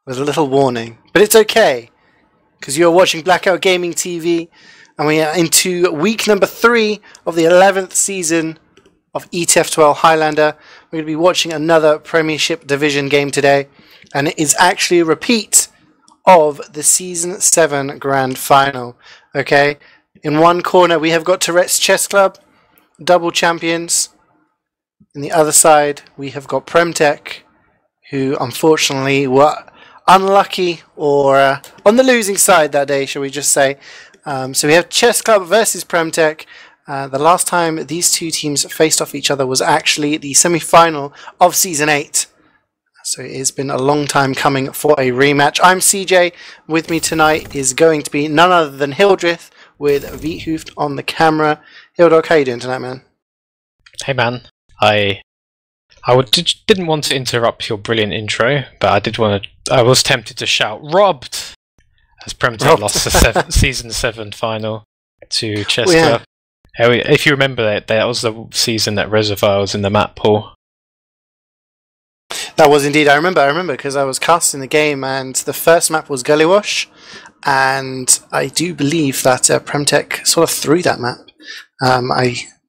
with a little warning. But it's okay, because you're watching Blackout Gaming TV, and we are into week number 3 of the 11th season of ETF2L Highlander. We're going to be watching another Premiership Division game today, and it is actually a repeat of the Season 7 Grand Final. Okay, in one corner we have got Tourettes Chessclub, double champions. In the other side we have got PremTech, who unfortunately were unlucky or on the losing side that day, shall we just say. So we have Chessclub versus PremTech. The last time these two teams faced off each other was actually the semi-final of Season 8. So it has been a long time coming for a rematch. I'm CeeJaey. With me tonight is going to be none other than Hildreth with Wiethoofd on the camera. Hildreth, how you doing tonight, man? Hey, man. I didn't want to interrupt your brilliant intro, but I was tempted to shout "robbed" as PremTech lost the Season 7 final to Chessclub. Yeah. If you remember that was the season that Reservoir was in the map pool. That was indeed. I remember because I was casting the game, and the first map was Gullywash, and I do believe that PremTech sort of threw that map.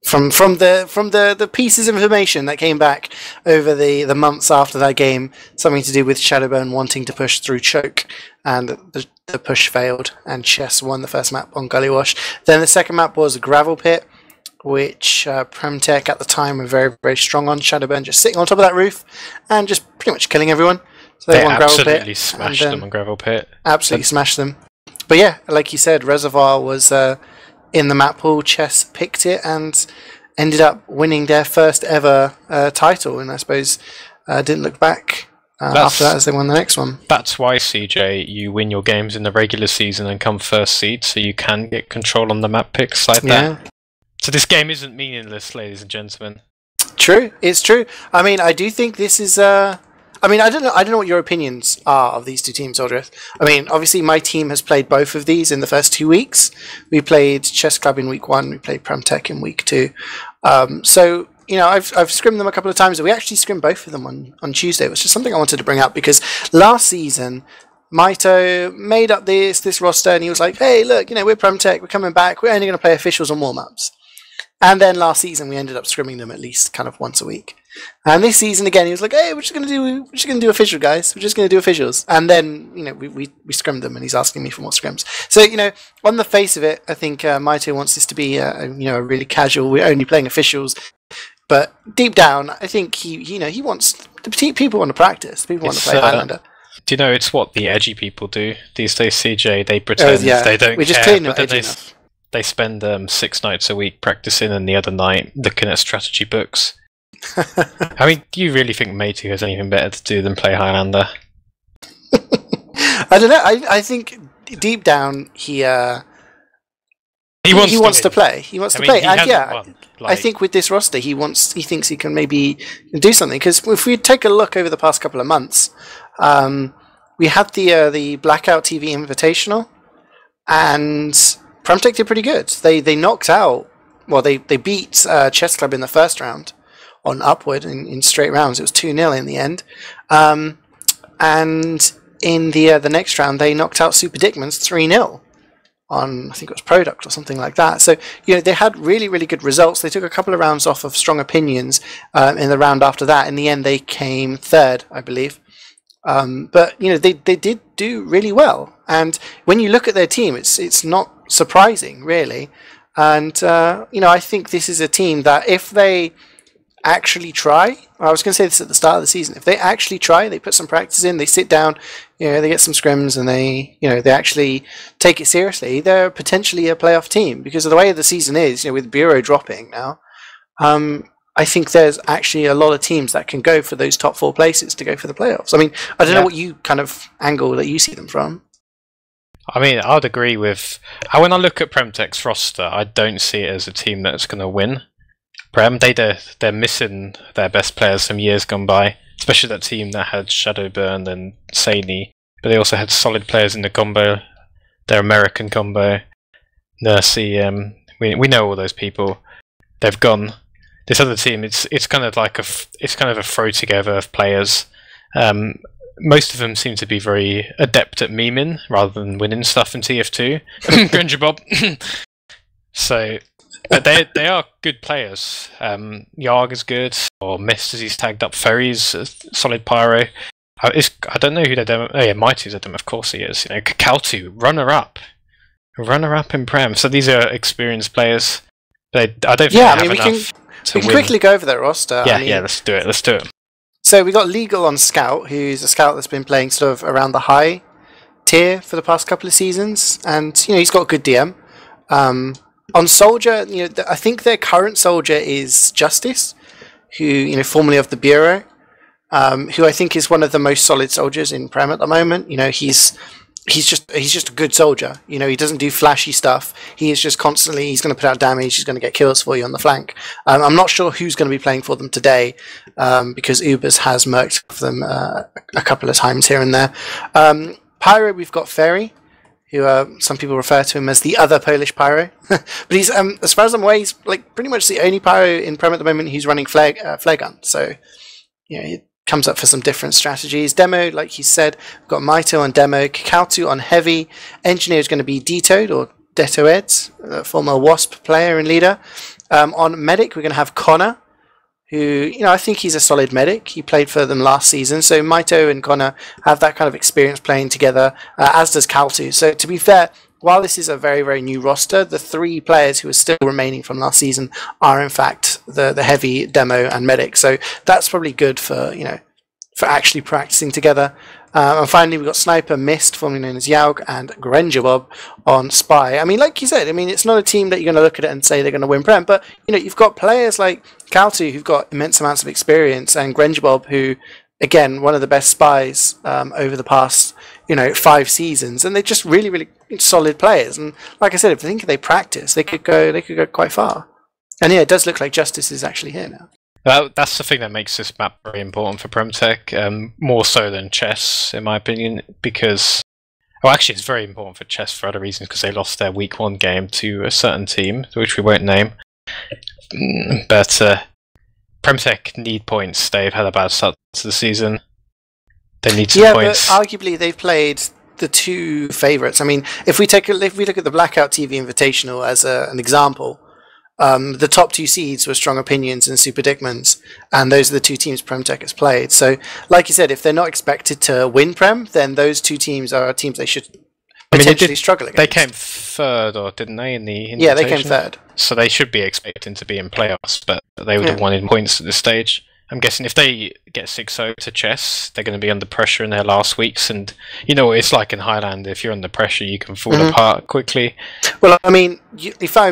From the pieces of information that came back over the months after that game, something to do with Shadowburn wanting to push through Choke, and the push failed, and Chess won the first map on Gullywash. Then the second map was Gravel Pit, which PremTech at the time were very, very strong on. Shadowburn just sitting on top of that roof and just pretty much killing everyone. So they won Gravel Pit. Absolutely smashed them on Gravel Pit. Absolutely smashed them. But yeah, like you said, Reservoir was in the map pool. Chess picked it and ended up winning their first ever title, and I suppose didn't look back after that as they won the next one. That's why, CeeJaey, you win your games in the regular season and come first seed, so you can get control on the map picks like that. So this game isn't meaningless, ladies and gentlemen. True, it's true. I mean, I do think this is. I mean, I don't know what your opinions are of these two teams, Hildreth. I mean, obviously my team has played both of these in the first 2 weeks. We played Chessclub in week 1. We played PremTech in week 2. So you know, I've scrimmed them a couple of times. We actually scrimmed both of them on Tuesday, which is something I wanted to bring up because last season Maito made up this roster, and he was like, "Hey, look, you know, we're PremTech. We're coming back. We're only going to play officials on warm-ups." And then last season we ended up scrimming them at least kind of once a week. And this season again he was like, "Hey, we're just gonna do official, guys. We're just gonna do officials." And then, you know, we scrimmed them, and he's asking me for more scrims. So, you know, on the face of it, I think Maito wants this to be a really casual. We're only playing officials. But deep down, I think he wants people want to practice. People want to play Highlander. Do you know it's what the edgy people do these days, CeeJaey? They pretend they don't We're just care, clearly not edgy enough. They spend 6 nights a week practicing, and the other night looking at strategy books. I mean, do you really think Maito has anything better to do than play Highlander? I don't know. I think deep down he wants to play. He wants to play, and yeah, I think with this roster he thinks he can maybe do something. Because if we take a look over the past couple of months, we had the Blackout TV Invitational, and PremTech did pretty good. They knocked out, well, they beat Chessclub in the first round on Upward in straight rounds. It was 2-0 in the end. And in the next round, they knocked out Super Dickmans 3-0 on, I think it was Product or something like that. So, you know, they had really, really good results. They took a couple of rounds off of Strong Opinions in the round after that. In the end, they came third, I believe. But, you know, they did do really well. And when you look at their team, it's not surprising, really. And, you know, I think this is a team that if they actually try, I was going to say this at the start of the season, if they actually try, they put some practice in, they sit down, you know, they get some scrims, and they actually take it seriously, they're potentially a playoff team. Because of the way the season is, you know, with Bureau dropping now, I think there's actually a lot of teams that can go for those top 4 places to go for the playoffs. I mean, I don't know what you kind of angle that you see them from. I mean, I'd agree with. When I look at PremTech's roster, I don't see it as a team that's going to win. They're missing their best players from years gone by, especially that team that had Shadowburn and Saney. But they also had solid players in the combo, their American combo, Nursey. We know all those people. They've gone. This other team, it's kind of like a throw together of players. most of them seem to be very adept at memeing rather than winning stuff in TF2. Granger Bob. So they are good players. Yarg is good, or Mist as he's tagged up. Ferry's a solid pyro. I don't know who their demo. Oh yeah, Mighty's a demo. Of course he is. You know, Kakaltu, runner up in Prem. So these are experienced players. I don't think they have enough to we can quickly go over their roster. Yeah, let's do it. So we got Legal on Scout, who's a scout that's been playing sort of around the high tier for the past couple of seasons, and he's got a good DM. On Soldier, I think their current Soldier is Justice, who formerly of the Bureau, who I think is one of the most solid soldiers in Prem at the moment. He's just a good soldier. He doesn't do flashy stuff. He is just constantly, he's going to put out damage, he's going to get kills for you on the flank. I'm not sure who's going to be playing for them today, because Ubers has murked them a couple of times here and there. Pyro, we've got Ferry, who some people refer to him as the other Polish Pyro. But he's, as far as I'm aware, he's like pretty much the only Pyro in Prem at the moment who's running flare gun. So, he comes up for some different strategies. Demo, like he said, we've got Maito on Demo, Kakaltu on Heavy, Engineer is going to be Detoed or Detoed, former Wasp player and leader. On Medic, we're going to have Connor, who, I think he's a solid medic. He played for them last season, so Maito and Connor have that kind of experience playing together, as does Kaltu. So to be fair, while this is a very, very new roster, the three players who are still remaining from last season are in fact the Heavy, Demo and Medic. So that's probably good for, for actually practicing together. And finally, we've got Sniper, Mist, formerly known as Yaug, and Granger Bob on Spy. I mean, like you said, it's not a team that you're going to look at it and say they're going to win Prem, but, you've got players like Kaltu who've got immense amounts of experience, and Granger Bob, who, again, one of the best spies over the past, 5 seasons, and they're just really, really solid players. And like I said, if they practice, they could go quite far. And yeah, it does look like Justice is actually here now. That's the thing that makes this map very important for PremTech, more so than chess, in my opinion, because... Well, actually, it's very important for chess for other reasons, because they lost their week 1 game to a certain team, which we won't name. But PremTech need points. They've had a bad start to the season. They need some points. Yeah, but arguably they've played the two favourites. I mean, if we look at the Blackout TV Invitational as an example, the top 2 seeds were Strong Opinions and Super Dickmans, and those are the 2 teams PremTech has played. So, like you said, if they're not expected to win Prem, then those 2 teams are teams they should potentially struggle against. They came 3rd, or didn't they, in the Invitation? Yeah, they came 3rd. So they should be expecting to be in playoffs, but they would have wanted points at this stage. I'm guessing if they get 6-0 to chess, they're going to be under pressure in their last weeks, and it's like in Highlander. If you're under pressure, you can fall apart quickly. Well, I mean, if I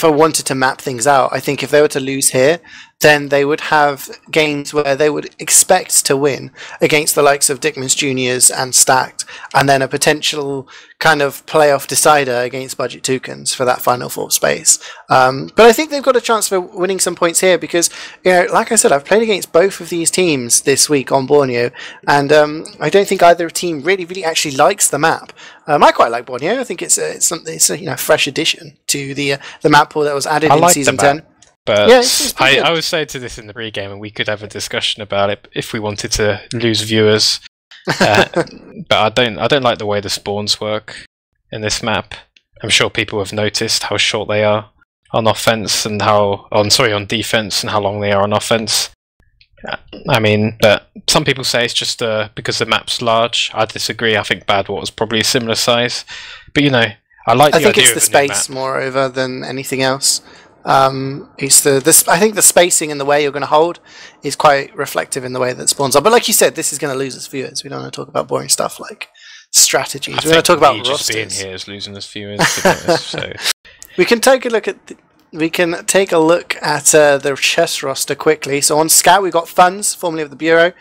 wanted to map things out, I think if they were to lose here, then they would have games where they would expect to win against the likes of Dickman's Juniors and Stacked, and then a potential kind of playoff decider against Budget Toucans for that final 4th space. But I think they've got a chance for winning some points here because, like I said, I've played against both of these teams this week on Borneo, and I don't think either team really, really actually likes the map. I quite like Borneo. I think it's a fresh addition to the map pool that was added in Season 10. But yeah, I would say to this in the pre-game, and we could have a discussion about it if we wanted to lose viewers. But I don't like the way the spawns work in this map. I'm sure people have noticed how short they are on offense and on defense, and how long they are on offense. I mean, but some people say it's just because the map's large. I disagree. I think Badwater's probably a similar size. But I like the idea of the new map. I think it's the space moreover than anything else. I think the spacing and the way you're going to hold is quite reflective in the way that spawns are. But like you said, this is going to lose us viewers. We don't want to talk about boring stuff like strategies. We want to talk about rosters. Just being here is losing us viewers. To be honest, so. We can take a look at the chess roster quickly. So on Scout, we've got Funds, formerly of the Bureau,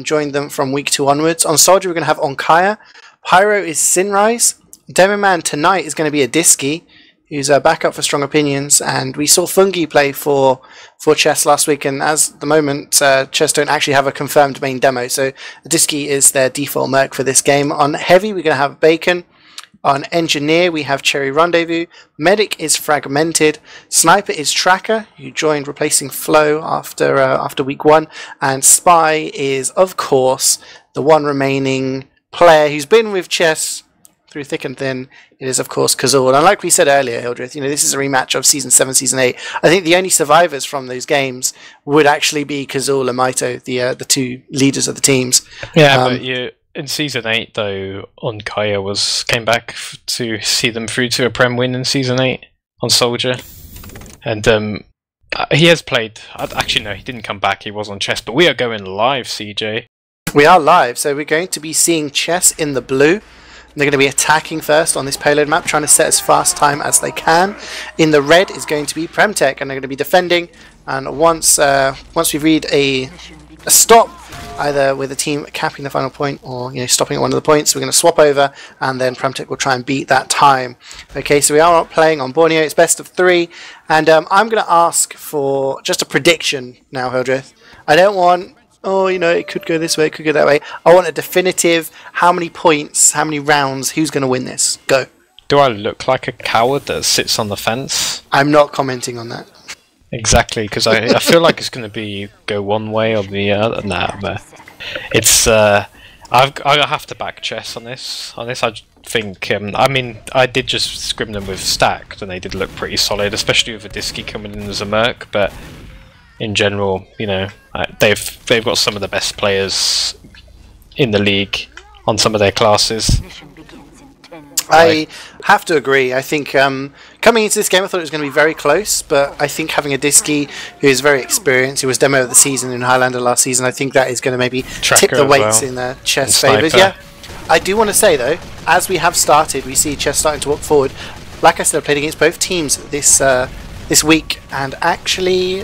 joined them from week 2 onwards. On Soldier, we're going to have Onkaya. Pyro is Sinrise. Demo Man tonight is going to be a Disky, who's a backup for Strong Opinions, and we saw Fungi play for Chess last week, and as the moment, Chess don't actually have a confirmed main demo, so Disky is their default merc for this game. On Heavy, we're going to have Bacon. On Engineer, we have Cherry Rendezvous. Medic is Fragmented. Sniper is Tracker, who joined replacing Flo after week 1. And Spy is, of course, the one remaining player who's been with Chess through thick and thin. It is, of course, Kazul. And like we said earlier, Hildreth, this is a rematch of Season 7, Season 8. I think the only survivors from those games would actually be Kazul and Maito, the two leaders of the teams. Yeah, but in Season 8, though, Onkaya came back to see them through to a Prem win in Season 8 on Soldier. And he has played... Actually, no, he didn't come back. He was on Chess. But we are going live, CeeJaey. We are live, so we're going to be seeing Chess in the blue. They're going to be attacking first on this payload map, trying to set as fast time as they can. In the red is going to be PremTech, and they're going to be defending. And once we read a stop, either with the team capping the final point or stopping at one of the points, we're going to swap over, and then PremTech will try and beat that time. Okay, so we are playing on Borneo. It's best of 3, and I'm going to ask for just a prediction now, Hildreth. I don't want... it could go this way, it could go that way. I want a definitive, how many points, how many rounds, who's going to win this? Go. Do I look like a coward that sits on the fence? I'm not commenting on that. Exactly, because I feel like it's going to go one way or the other. Nah, but it's... I have to back Chess on this. I think... I did just scrim them with Stacked, and they did look pretty solid, especially with Adiski coming in as a Merc, but... In general, they've got some of the best players in the league on some of their classes. I have to agree. I think coming into this game, I thought it was going to be very close, but I think having Adiski, who is very experienced, who was demo of the season in Highlander last season, I think that is going to maybe tip the weights in the Chess favours. Yeah, I do want to say though, as we have started, we see Chess starting to walk forward. Like I said, I played against both teams this week, and actually.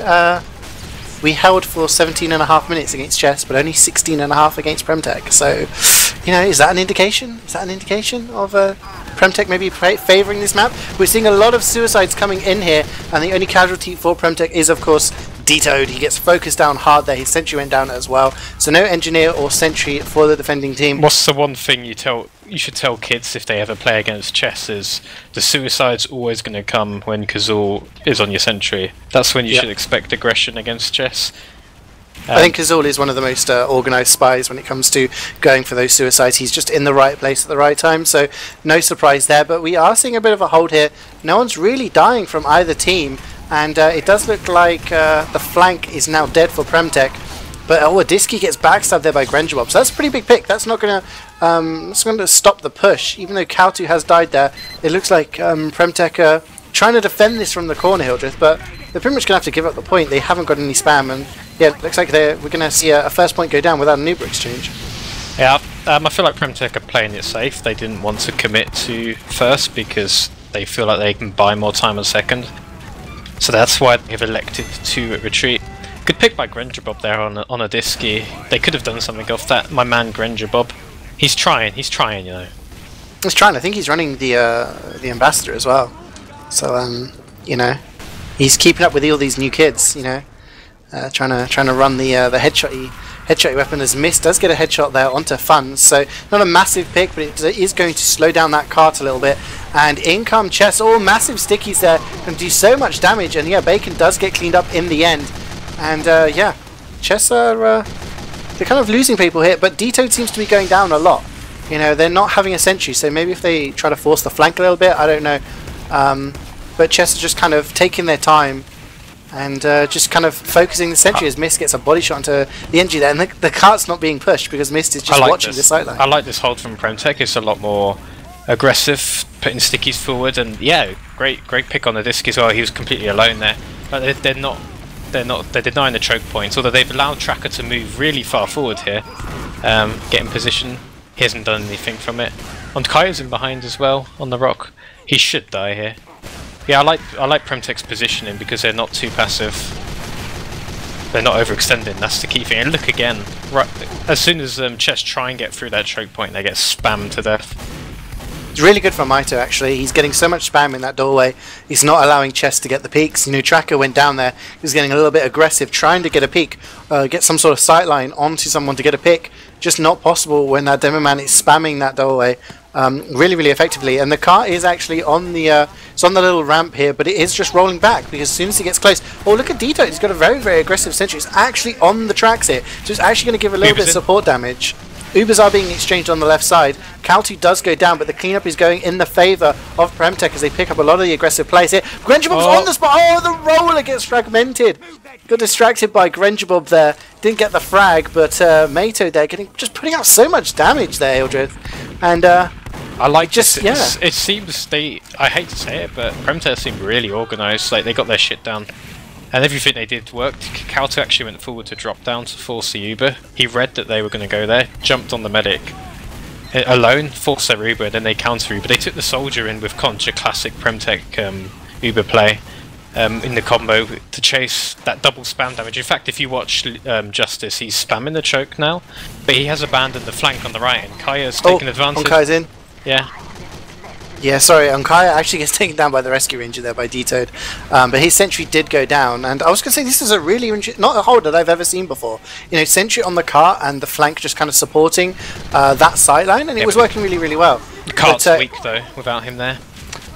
We held for 17.5 minutes against Chess, but only 16.5 against PremTech. So, is that an indication? Is that an indication of PremTech maybe favouring this map? We're seeing a lot of suicides coming in here, and the only casualty for PremTech is, of course, Wiethoofd. He gets focused down hard there. His sentry went down as well. So no engineer or sentry for the defending team. What's the one thing you should tell kids if they ever play against Chess is the suicide's always going to come when Kazul is on your sentry. That's when you should expect aggression against Chess. I think Kazul is one of the most organised spies when it comes to going for those suicides. He's just in the right place at the right time, so no surprise there. But we are seeing a bit of a hold here. No one's really dying from either team, and it does look like the flank is now dead for PremTech. But Adiski gets backstabbed there by Grenjabob, so that's a pretty big pick. That's not going to stop the push. Even though Kautu has died there, it looks like PremTech are trying to defend this from the corner, Hildreth, but they're pretty much going to have to give up the point. They haven't got any spam, and yeah, it looks like we're going to see a first point go down without an Uber exchange. Yeah, I feel like PremTech are playing it safe. They didn't want to commit to first because they feel like they can buy more time on second. So that's why they've elected to retreat. Good pick by Grenjabob there on Adiski. They could have done something off that. My man Grenjabob. He's trying, He's trying. I think he's running the ambassador as well. So he's keeping up with all these new kids. Trying to run the headshot weapon as Mist does get a headshot there onto Funds. So not a massive pick, but it is going to slow down that cart a little bit. And in come Chess, all massive stickies there, can do so much damage. And yeah, Bacon does get cleaned up in the end. And Chess are they're kind of losing people here, but Wiethoofd seems to be going down a lot. They're not having a sentry, so maybe if they try to force the flank a little bit, I don't know. But Chess are just kind of taking their time and just kind of focusing the sentry as Mist gets a body shot into the NG there, and the cart's not being pushed because Mist is just watching the sightline. I like this hold from PremTech. It's a lot more aggressive, putting stickies forward, and yeah, great pick on the disc as well. He was completely alone there, but they're denying the choke points, although they've allowed Tracker to move really far forward here, get in position. He hasn't done anything from it. And Kaio's in behind as well on the rock. He should die here. Yeah, I like PremTech's positioning because they're not too passive. They're not overextending. That's the key thing. And look again, right as soon as Chess try and get through that choke point, they get spammed to death. It's really good for Maito actually. He's getting so much spam in that doorway. He's not allowing Chess to get the peaks. Tracker went down there. He was getting a little bit aggressive, trying to get a peek, get some sort of sightline onto someone to get a pick. Just not possible when that demo man is spamming that doorway. really, really effectively. And the car is actually on the it's on the little ramp here, but it is just rolling back because as soon as he gets close, oh look at Dito, he's got a very, very aggressive sentry. It's actually on the tracks here, so it's actually going to give a little bit of support damage. Ubers are being exchanged on the left side. Calty does go down, but the cleanup is going in the favour of PremTech as they pick up a lot of the aggressive plays here. Grenjabob's on the spot. Oh, the roller gets fragmented. Got distracted by Grenjabob there. Didn't get the frag, but Mato there just putting out so much damage there, Hildreth. And I like just it seems I hate to say it, but PremTech seem really organised. Like they got their shit down. And everything they did worked. Calto actually went forward to drop down to force the Uber. He read that they were going to go there, jumped on the medic alone, forced their Uber, then they counter Uber. They took the soldier in with Concha, classic PremTech Uber play in the combo to chase that double spam damage. In fact, if you watch Justice, he's spamming the choke now, but he has abandoned the flank on the right, and Kaya's taken advantage. Onkai's in. Yeah. Yeah, sorry, Kaya actually gets taken down by the rescue ranger there by Wiethoofd, but his sentry did go down, and I was going to say this is a really not a hold that I've ever seen before. You know, sentry on the cart and the flank just kind of supporting that sideline, and it was working really, really well. The cart's weak though, without him there.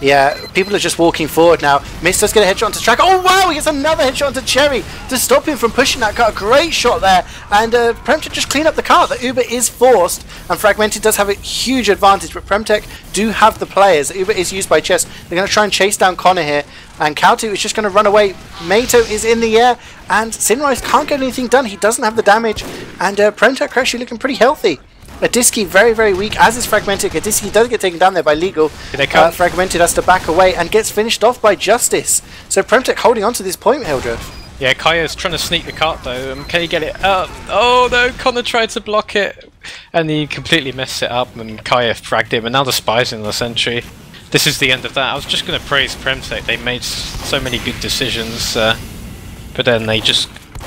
Yeah, people are just walking forward now. Mist does get a headshot onto Tracker. Oh wow, he gets another headshot onto Cherry to stop him from pushing that car. Great shot there. And PremTech just clean up the car. The Uber is forced, and Fragmented does have a huge advantage, but PremTech do have the players. The Uber is used by Chess. They're going to try and chase down Connor here, and Kautu is just going to run away. Mato is in the air, and Sinrise can't get anything done. He doesn't have the damage, and PremTech are actually looking pretty healthy. Adiski very, very weak, as is Fragmented. Adiski does get taken down there by Legal. Fragmented has to back away and gets finished off by Justice. So PremTech holding on to this point, Hildreth. Yeah, Kaya's trying to sneak the cart though. Can he get it out? Oh no, Connor tried to block it and he completely messed it up, and Kaya fragged him, and now the spy's in the sentry. This is the end of that. I was just going to praise PremTech. They made so many good decisions, but then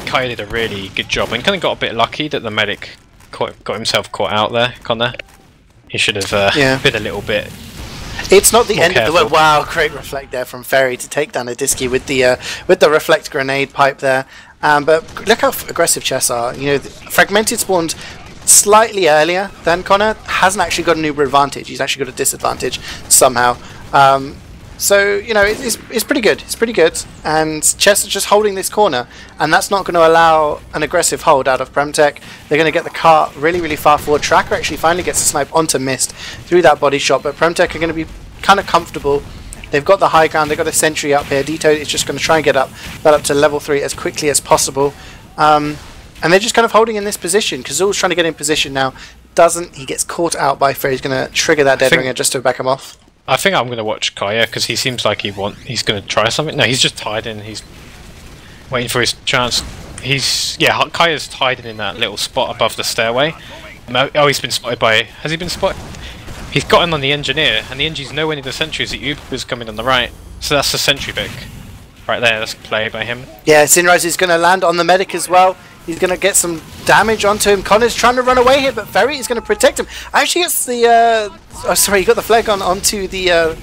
Kaya did a really good job and kind of got a bit lucky that the medic got himself caught out there, Connor. He should have been a little bit. It's not the end careful. of the wow, great reflect there from Ferry to take down Adiski with the reflect grenade pipe there. But look how aggressive Chess are. You know, Fragmented spawned slightly earlier than Connor. Hasn't actually got an Uber advantage. He's actually got a disadvantage somehow. So, you know, it's pretty good. It's pretty good. And Chess is just holding this corner, and that's not going to allow an aggressive hold out of PremTech. They're going to get the cart really, really far forward. Tracker actually finally gets a snipe onto Mist through that body shot, but PremTech are going to be kind of comfortable. They've got the high ground. They've got a sentry up here. Dito is just going to try and get that up to level 3 as quickly as possible. And they're just kind of holding in this position. Kazul's trying to get in position now. He gets caught out by Ferry. He's going to trigger that dead ringer just to back him off. I think I'm going to watch Kaya because he seems like he's going to try something. No, he's just hiding. He's waiting for his chance. Kaya's hiding in that little spot above the stairway. Oh, he's been spotted by. Has he been spotted? He's got him on the engineer, and the engineer's nowhere near the sentry as the Uber's coming on the right. So that's the sentry pick right there. That's a play by him. Yeah, Sinrise is going to land on the medic as well. He's going to get some damage onto him. Connor's trying to run away here, but Ferry is going to protect him. Actually gets the... he got the flag onto the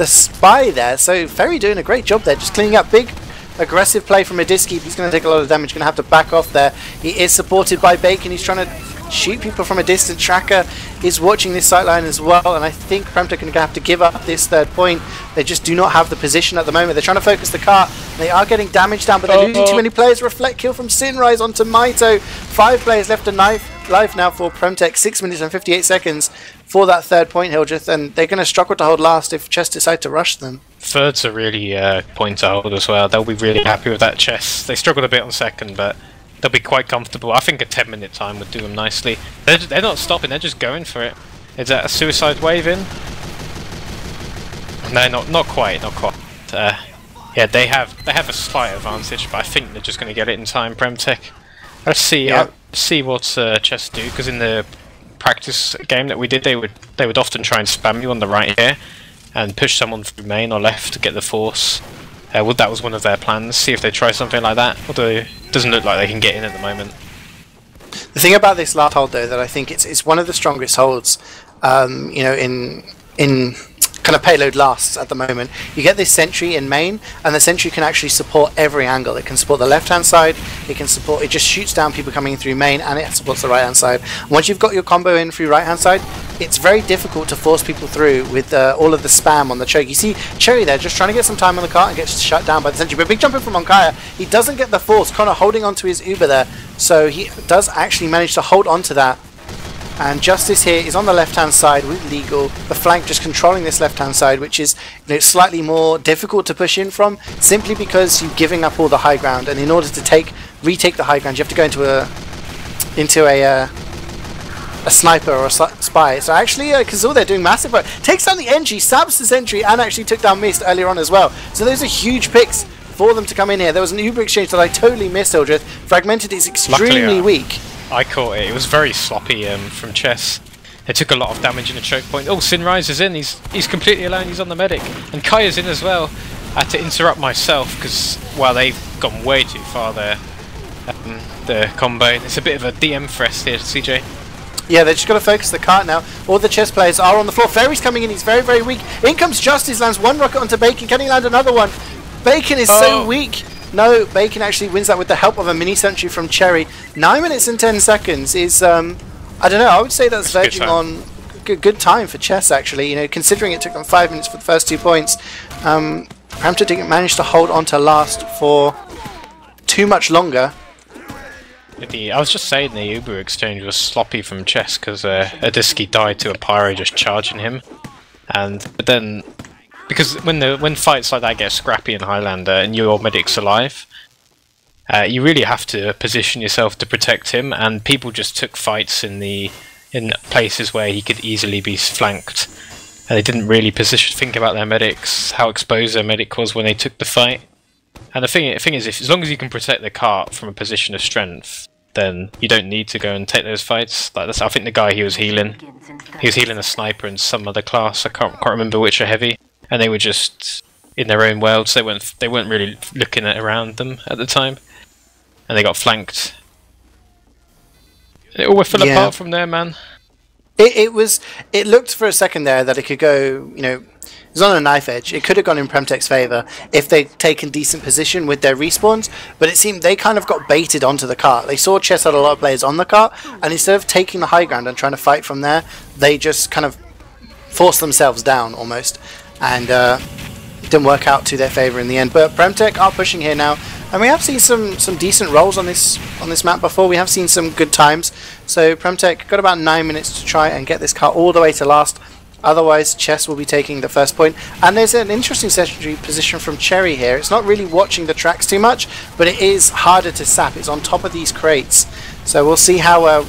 spy there. So Ferry doing a great job there, just cleaning up. Big aggressive play from Adiski. He's going to take a lot of damage. Going to have to back off there. He is supported by Bacon. He's trying to shoot people from a distant. Tracker is watching this sightline as well, and I think PremTech are going to have to give up this third point. They just do not have the position at the moment. They're trying to focus the car. They are getting damage down, but they're losing too many players. Reflect kill from Sinrise onto Maito. 5 players left alive now for PremTech. 6 minutes and 58 seconds for that third point, Hildreth, and they're going to struggle to hold last if Chess decide to rush them. Third's a really point to hold as well. They'll be really happy with that Chess. They struggled a bit on second, but they'll be quite comfortable. I think a 10-minute time would do them nicely. They're not stopping, they're just going for it. Is that a suicide wave in? No, not quite. Yeah, they have a slight advantage, but I think they're just going to get it in time, PremTech. Let's see. See what Chess do, because in the practice game that we did, they would often try and spam you on the right here and push someone through main or left to get the force. That was one of their plans. See if they try something like that. Although it doesn't look like they can get in at the moment. The thing about this last hold, though, that I think it's one of the strongest holds, you know, in kind of payload lasts at the moment. You get this sentry in main, and the sentry can actually support every angle. It can support the left-hand side. It just shoots down people coming in through main, and it supports the right-hand side. Once you've got your combo in through right-hand side, it's very difficult to force people through with all of the spam on the choke. You see Cherry there just trying to get some time on the cart and gets shut down by the sentry. But big jump in from Onkaya. He doesn't get the force. Connor holding onto his Uber there. So he does actually manage to hold onto that. And Justice here is on the left-hand side with Legal. The flank just controlling this left-hand side, which is slightly more difficult to push in from, simply because you're giving up all the high ground. And in order to retake the high ground, you have to go into a sniper or a spy. So actually, Kazul they're doing massive work. Takes down the NG, saps the sentry, and actually took down Mist earlier on as well. So those are huge picks for them to come in here. There was an Uber exchange that I totally missed, Hildreth. Fragmented is extremely weak. I caught it. It was very sloppy from Chess. They took a lot of damage in the choke point. Oh, Sinrise is in. He's completely alone. He's on the medic. And Kaya's in as well. I had to interrupt myself because, well, they've gone way too far there. The combo. It's a bit of a DM fest here, CeeJaey. Yeah, they just got to focus the cart now. All the chess players are on the floor. Fairy's coming in. He's very, very weak. In comes Justice. Lands one rocket onto Bacon. Can he land another one? Bacon is so weak. No, Bacon actually wins that with the help of a mini sentry from Cherry. 9 minutes and 10 seconds is, I don't know, I would say that's verging on good time for Chess, actually. Considering it took them 5 minutes for the first 2 points. PremTech didn't manage to hold on to last for too much longer. I was just saying the Uber exchange was sloppy from Chess because Adiski died to a Pyro just charging him. But then, because when fights like that get scrappy in Highlander and your medic's alive, you really have to position yourself to protect him, and people just took fights in places where he could easily be flanked. And they didn't really think about their medics, how exposed their medic was when they took the fight. And the thing is, as long as you can protect the cart from a position of strength, then you don't need to go and take those fights. I think the guy he was healing a sniper and some other class. I can't remember which are heavy. And they were just in their own worlds. They weren't really looking around them at the time, and they got flanked. It all fell apart from there, man. It looked for a second there that it could go. It was on a knife edge. It could have gone in PremTech's favour if they'd taken decent position with their respawns, but it seemed they kind of got baited onto the cart. They saw Chess had a lot of players on the cart, and instead of taking the high ground and trying to fight from there, they just kind of forced themselves down almost. And it didn't work out to their favour in the end. But PremTech are pushing here now, and we have seen some decent rolls on this map before. We have seen some good times. So PremTech got about 9 minutes to try and get this car all the way to last. Otherwise, Chess will be taking the first point. And there's an interesting secondary position from Cherry here. It's not really watching the tracks too much, but it is harder to sap. It's on top of these crates. So we'll see how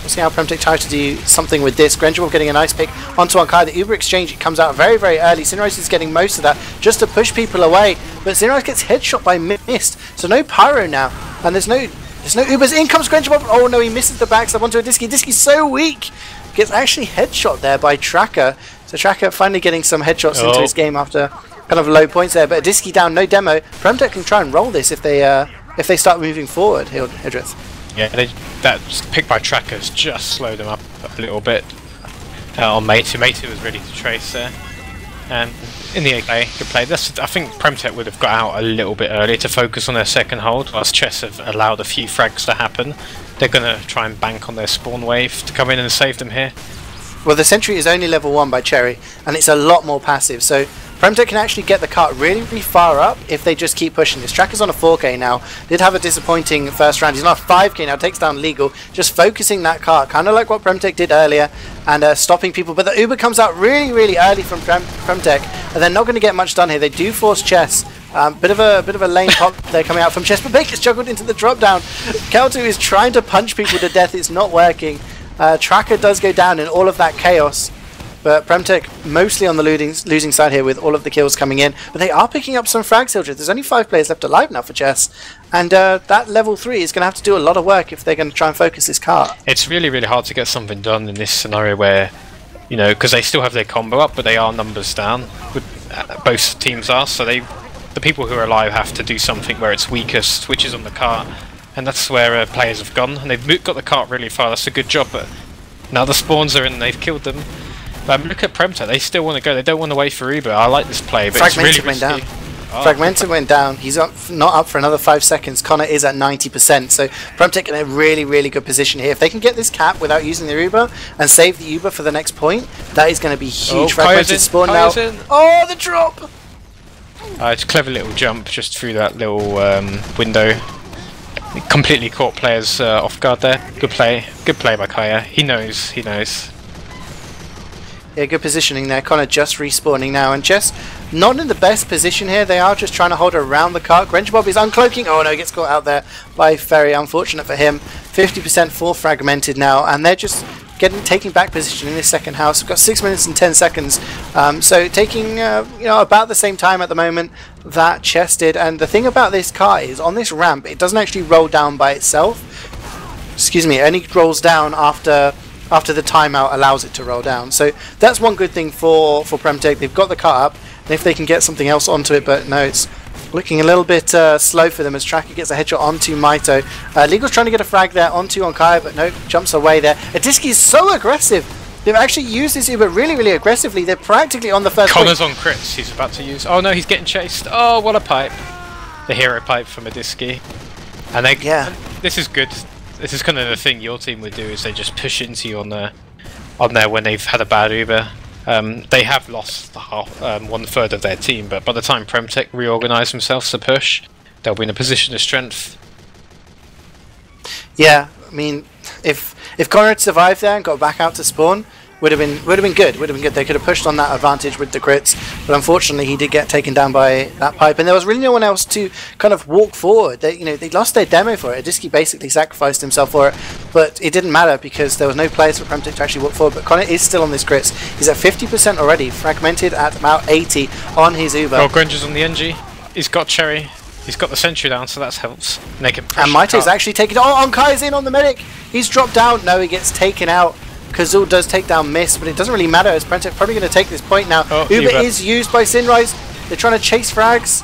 PremTech tries to do something with this. Grenjabov getting a nice pick onto Ankai. The Uber exchange, it comes out very, very early. Sinrise is getting most of that just to push people away. But Sinrise gets headshot by Mist. So no Pyro now. And there's no Ubers. In comes Grenjabov. Oh no, he misses the backstab onto Adiski. Adiski's so weak. Gets actually headshot there by Tracker. So Tracker finally getting some headshots into his game after kind of low points there. But Adiski down, no demo. PremTech can try and roll this if they start moving forward, Hildreth. Yeah, that pick by Trackers just slowed them up a little bit on Meitu. Meitu was ready to trace there. And in the AK, good play. I think PremTech would have got out a little bit earlier to focus on their second hold, whilst Chess have allowed a few frags to happen. They're going to try and bank on their spawn wave to come in and save them here. Well, the sentry is only level 1 by Cherry, and it's a lot more passive. So PremTech can actually get the cart really, really far up if they just keep pushing this. Tracker's on a 4k now. Did have a disappointing first round. He's on a 5k now. Takes down Legal. Just focusing that cart, kind of like what PremTech did earlier, and stopping people. But the Uber comes out really, really early from PremTech, and they're not going to get much done here. They do force Chess. Bit of a lane pop there coming out from Chess, but Baker's juggled into the drop down. Keltu is trying to punch people to death. It's not working. Tracker does go down in all of that chaos. But PremTech mostly on the losing side here with all of the kills coming in. But they are picking up some frags, Hildreth. There's only 5 players left alive now for Chess. And that level 3 is going to have to do a lot of work if they're going to try and focus this cart. It's really, really hard to get something done in this scenario where, because they still have their combo up, but they are numbers down. Both teams are, so the people who are alive have to do something where it's weakest, which is on the cart. And that's where players have gone. And they've got the cart really far. That's a good job, but now the spawns are in and they've killed them. Look at PremTech, they still want to go, they don't want to wait for Uber. I like this play, but it's really risky. Fragmented went down. He's not up for another 5 seconds. Connor is at 90%. So PremTech in a really, really good position here. If they can get this cap without using the Uber and save the Uber for the next point, that is going to be huge. Fragmented spawn now. Oh, the drop! It's a clever little jump just through that little window. It completely caught players off guard there. Good play by Kaya. He knows. Yeah, good positioning there. Connor just respawning now, and Jess not in the best position here. They are just trying to hold around the cart. Grenchbob is uncloaking. Oh no, he gets caught out there by Ferry. Unfortunate for him. 50% full fragmented now, and they're just taking back position in this second house. We've got 6 minutes and 10 seconds. So taking about the same time at the moment that Chess did. And the thing about this cart is on this ramp, it doesn't actually roll down by itself. Excuse me, it only rolls down after the timeout allows it to roll down. So that's one good thing for PremTech. They've got the cut up, and if they can get something else onto it, but no, it's looking a little bit slow for them as Tracker gets a headshot onto Maito. Legal's trying to get a frag there onto Kaya, but no, jumps away there. Adiski is so aggressive. They've actually used this Uber really, really aggressively. They're practically on the first Connor's on crits. He's about to use... Oh no, he's getting chased. Oh, what a pipe. The hero pipe from Adiski. And they... Yeah. This is good. This is kind of the thing your team would do, is they just push into you on there when they've had a bad Uber. They have lost the one third of their team, but by the time PremTech reorganise themselves to push, they'll be in a position of strength. Yeah, I mean, if Connor had survived there and got back out to spawn, would have been good. They could have pushed on that advantage with the crits, but unfortunately he did get taken down by that pipe, and there was really no one else to kind of walk forward. They lost their demo for it. Adiski basically sacrificed himself for it, but it didn't matter because there was no players for PremTech to actually walk forward. But Connor is still on this crits. He's at 50% already, fragmented at about 80 on his Uber. Oh, Granger's on the NG. He's got Cherry. He's got the sentry down, so that helps. And Maito's actually taken... Oh, Onkai's in on the medic! He's dropped down. No, he gets taken out. Kazul does take down Miss, but it doesn't really matter as PremTech probably going to take this point now. Uber is used by Sinrise. They're trying to chase frags,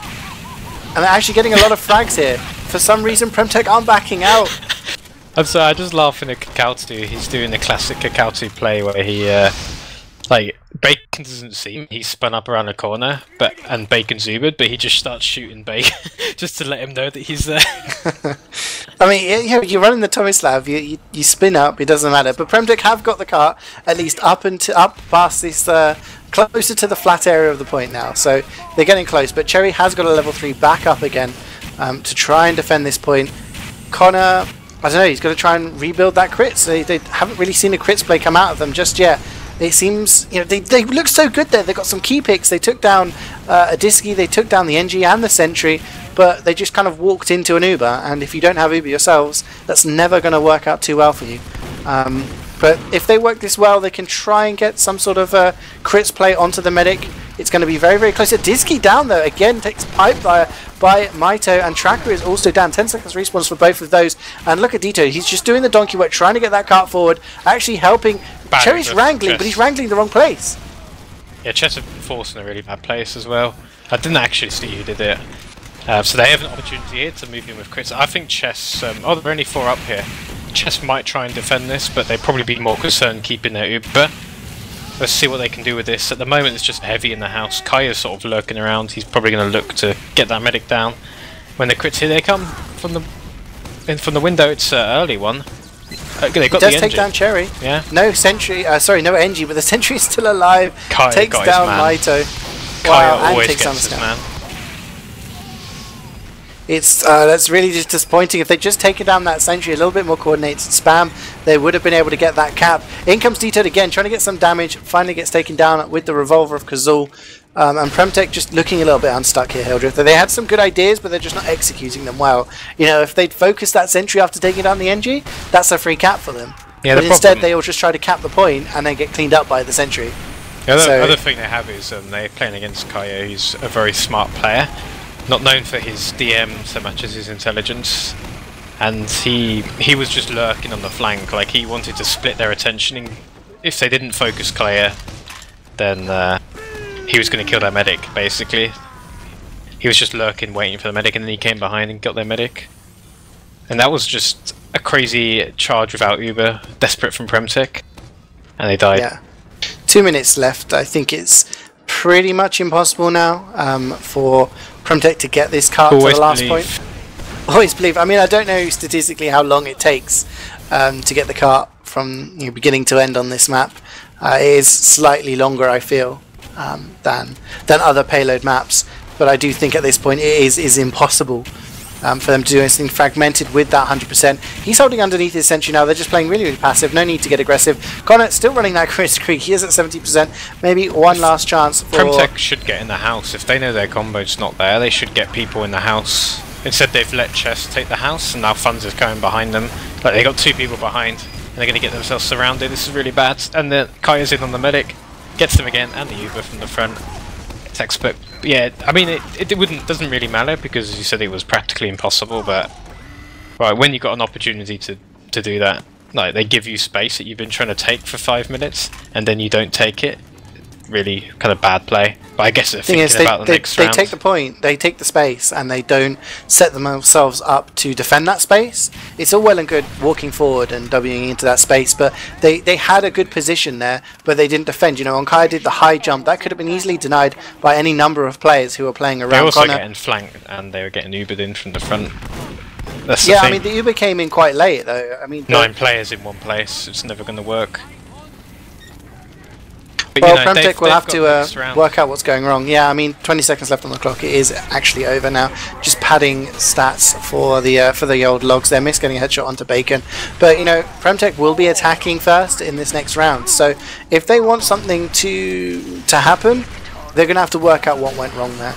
and they're actually getting a lot of frags here. For some reason, PremTech aren't backing out. I'm sorry, I just laughing at Kakao2. He's doing the classic Kakao2 play where he, Bacon doesn't see him. He's spun up around a corner, and Bacon's Ubered, but he just starts shooting Bacon just to let him know that he's there. I mean, you're running the Tomislav, you spin up, it doesn't matter. But PremTech have got the cart at least up past this, closer to the flat area of the point now. So they're getting close. But Cherry has got a level 3 back up again to try and defend this point. Connor, I don't know, he's got to try and rebuild that crits. They haven't really seen a crits play come out of them just yet. It seems, they look so good there. They got some key picks. They took down Adiski, they took down the NG and the Sentry, but they just kind of walked into an Uber, and if you don't have Uber yourselves, that's never going to work out too well for you. But if they work this well, they can try and get some sort of crits play onto the medic. It's going to be very, very close. Adiski down though, again takes pipe by Maito, and Tracker is also down. 10 seconds respawns for both of those. And look at Dito, he's just doing the donkey work, trying to get that cart forward, actually helping. Cherry's wrangling, but he's wrangling the wrong place. Yeah, Chess have been forced in a really bad place as well. I didn't actually see who did it. So they have an opportunity here to move in with crits. I think Chess, there are only 4 up here. Chess might try and defend this, but they'd probably be more concerned keeping their Uber. Let's see what they can do with this. At the moment it's just heavy in the house. Kaya's sort of lurking around. He's probably going to look to get that medic down. When the crits here, they come from the window. It's an early one. They got does take down Cherry. Yeah. No Sentry, sorry, no NG, but the Sentry is still alive. Kaya takes down Maito. Kaya wow, always and takes gets his man. It's that's really just disappointing. If they'd just taken down that Sentry a little bit more coordinated spam, they would have been able to get that cap. In comes Dito again, trying to get some damage. Finally gets taken down with the revolver of Kazul. And PremTech just looking a little bit unstuck here, Hildreth. They had some good ideas, but they're just not executing them well. If they'd focused that Sentry after taking down the NG, that's a free cap for them. Yeah, but instead they all just try to cap the point and then get cleaned up by the Sentry. The other thing they have is they're playing against Kaya, who's a very smart player. Not known for his DM so much as his intelligence. And he was just lurking on the flank, like he wanted to split their attention. If they didn't focus Kaya, then he was going to kill their medic, basically. He was just lurking, waiting for the medic, and then he came behind and got their medic. And that was just a crazy charge without Uber, desperate from PremTech. And they died. Yeah. 2 minutes left. I think it's pretty much impossible now for PremTech to get this cart to Always the last believe. point. Always believe. I mean, I don't know statistically how long it takes to get the cart from beginning to end on this map. It is slightly longer, I feel, than other payload maps. But I do think at this point it is impossible for them to do anything fragmented with that 100%. He's holding underneath his sentry now. They're just playing really, really passive. No need to get aggressive. Connor still running that Chris Creek. He is at 70%. Maybe one last chance for... PremTech should get in the house. If they know their combo's not there, they should get people in the house. Instead, they've let Chess take the house, and now Funds is going behind them. Like, they got 2 people behind, and they're going to get themselves surrounded. This is really bad. And then Kaya's in on the medic. Gets them again, and the Uber from the front. Textbook. But yeah, I mean, it doesn't really matter, because as you said, it was practically impossible, but right, when you got an opportunity to do that, like, they give you space that you've been trying to take for 5 minutes, and then you don't take it. Really kind of bad play. But I guess they're thinking about the next round. They take the point, they take the space, and they don't set themselves up to defend that space. It's all well and good walking forward and Wing into that space, but they had a good position there, but they didn't defend. You know, when Kaya did the high jump, that could have been easily denied by any number of players who were playing around. They were also Connor. getting flanked, and they were getting Ubered in from the front. That's yeah, I mean, the Uber came in quite late, though. I mean, 9 players in one place. It's never going to work. But, well, you know, PremTech will have to work work out what's going wrong. Yeah, I mean, 20 seconds left on the clock. It is actually over now. Just padding stats for the old logs. They missed getting a headshot onto Bacon, but you know, PremTech will be attacking first in this next round. So if they want something to happen, they're going to have to work out what went wrong there.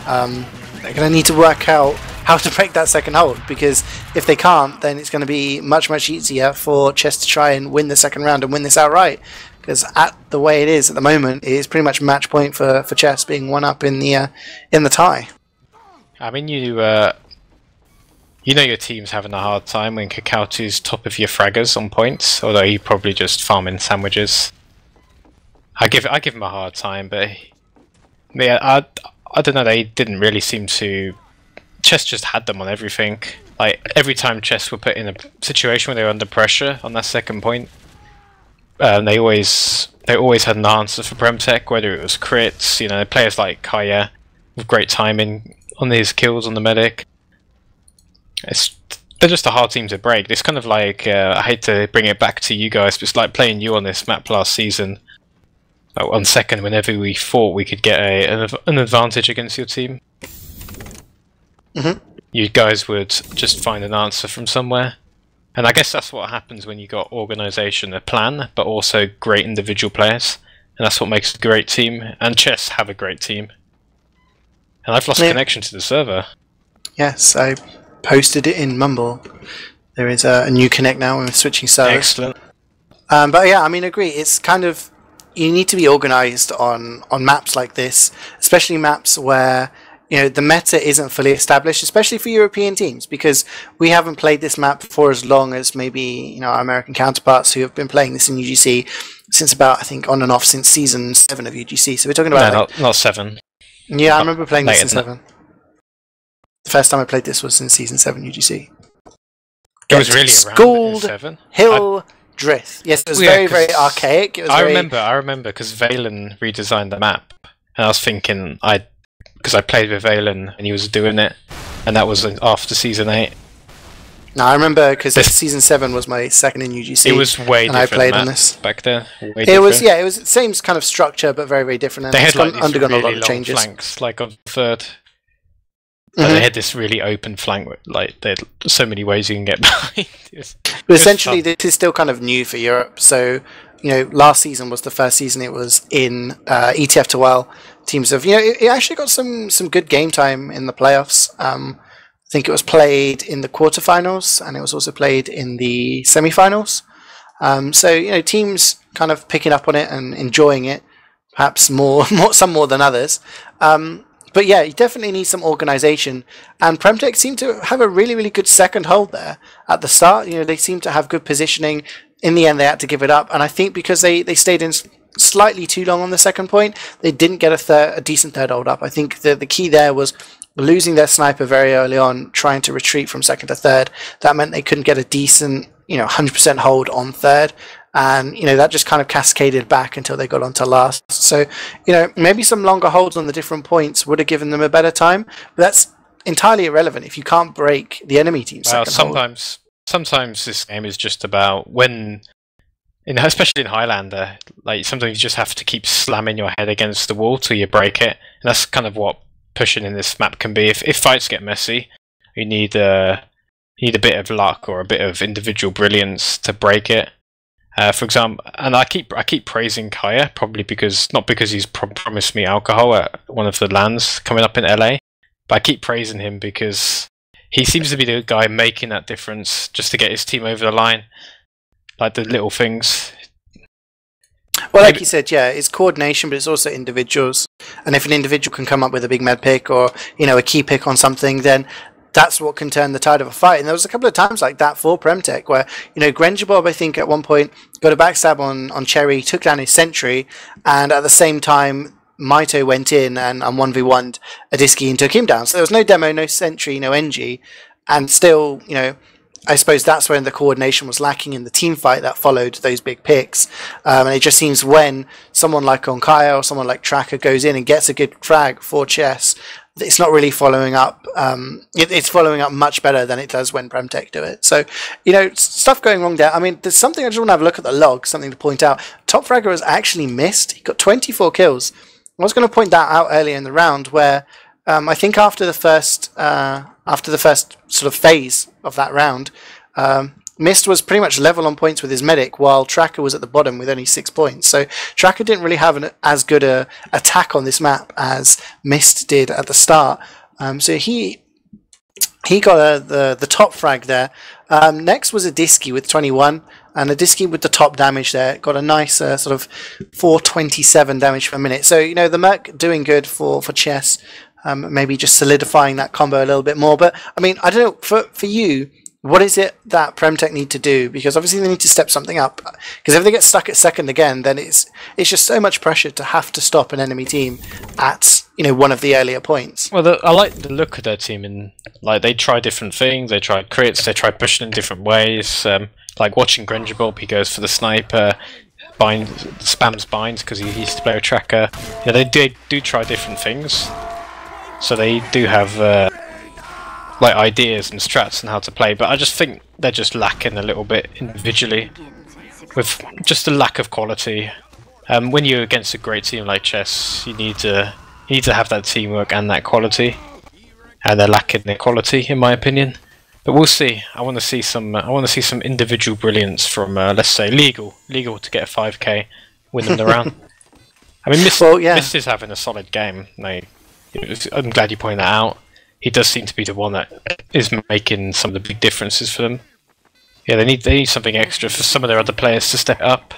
They're going to need to work out how to break that second hold, because if they can't, then it's going to be much easier for Chess to try and win the second round and win this outright. Because at the way it is at the moment, it is pretty much match point for Chess, being 1 up in the tie. I mean, you know your team's having a hard time when Kakautu's top of your fraggers on points, although he probably just farming sandwiches. I give him a hard time, but yeah, I don't know. They didn't really seem to. Chess just had them on everything. Like every time Chess were put in a situation where they were under pressure on that second point. They always had an answer for PremTech, whether it was crits, you know, players like Kaya with great timing on his kills on the medic. They're just a hard team to break. It's kind of like, I hate to bring it back to you guys, but it's like playing you on this map last season. On second, whenever we thought we could get an advantage against your team. You guys would just find an answer from somewhere. And I guess that's what happens when you got organisation, a plan, but also great individual players. And that's what makes a great team. And Chess have a great team. And I've lost connection to the server. Yes, I posted it in Mumble. There is a new connect now, we're switching servers. Excellent. But yeah, I mean, I agree. It's kind of, you need to be organised on maps like this, especially maps where, you know, the meta isn't fully established, especially for European teams, because we haven't played this map for as long as maybe, you know, our American counterparts who have been playing this in UGC since about, I think, on and off since season 7 of UGC. So we're talking about... No, not 7. Yeah, I remember playing this in 7. The first time I played this was in season 7 UGC. It was really around in 7. Hildreth. Yes, it was very archaic. It was I remember, because Valen redesigned the map, and I was thinking, because I played with Valen and he was doing it, and that was after season 8. No, I remember because season 7 was my second in UGC. It was way different. I played on this back then. It was the same kind of structure, but very different. And they had like undergone really a lot of long changes. flanks, like on third. They had this really open flank, like they had so many ways you can get behind. But essentially, this is still kind of new for Europe. So, you know, last season was the first season it was in ETF2L. Teams have, you know, it actually got some good game time in the playoffs. I think it was played in the quarterfinals, and it was also played in the semi-finals. So, you know, teams kind of picking up on it and enjoying it, perhaps some more than others. But yeah, you definitely need some organisation, and PremTech seem to have a really good second hold there at the start. You know, they seem to have good positioning. In the end, they had to give it up, and I think because they stayed in slightly too long on the second point, they didn't get a decent third hold up. I think the key there was losing their sniper very early on, trying to retreat from second to third. That meant they couldn't get a decent, you know, 100% hold on third, and that just kind of cascaded back until they got onto last. So maybe some longer holds on the different points would have given them a better time, but that's entirely irrelevant if you can't break the enemy team's second hold. Sometimes this game is just about when, especially in Highlander, like sometimes you just have to keep slamming your head against the wall till you break it, and that's kind of what pushing in this map can be. If fights get messy, you need a bit of luck or a bit of individual brilliance to break it. For example, and I keep praising Kaya, probably not because he's promised me alcohol at one of the lands coming up in LA, but I keep praising him because he seems to be the guy making that difference just to get his team over the line, like the little things. Well, like you said, yeah, it's coordination, but it's also individuals. And if an individual can come up with a big med pick or a key pick on something, then that's what can turn the tide of a fight. And there was a couple of times like that for PremTech where Granger Bob, I think at one point got a backstab on Cherry, took down his sentry, and at the same time Maito went in and 1v1'd Adiski and took him down. So there was no demo, no sentry, no NG, and still, I suppose that's when the coordination was lacking in the team fight that followed those big picks. And it just seems when someone like Onkaya or someone like Tracker goes in and gets a good frag for Chess, it's not really following up. It's following up much better than it does when PremTech do it. So, stuff going wrong there. I mean, there's something I just want to have a look at the log, something to point out. Top Fragger has actually missed. He got 24 kills. I was going to point that out earlier in the round where I think after the first sort of phase of that round, Mist was pretty much level on points with his medic, while Tracker was at the bottom with only 6 points. So Tracker didn't really have as good a attack on this map as Mist did at the start. So he got the top frag there. Next was Adiski with 21, and Adiski with the top damage there got a nice sort of 427 damage per minute. So the Merc doing good for Chess. Maybe just solidifying that combo a little bit more. But I mean, I don't know, for you, what is it that PremTech need to do? Because obviously they need to step something up. Because if they get stuck at second again, then it's just so much pressure to have to stop an enemy team at one of the earlier points. Well, I like the look of their team, and like they try different things. They try crits. They try pushing in different ways. Like watching Granger Bob, he goes for the sniper. Spams binds because he used to play a Tracker. They do try different things. So they do have like ideas and strats on how to play, but I just think they're just lacking a little bit individually, with just a lack of quality. When you're against a great team like Chess, you need to have that teamwork and that quality, and they're lacking the quality, in my opinion. But we'll see. I want to see some individual brilliance from let's say legal to get a 5k, win them the round. I mean, Mist is having a solid game. I'm glad you pointed that out. He does seem to be the one that is making some of the big differences for them. Yeah, they need something extra for some of their other players to step up.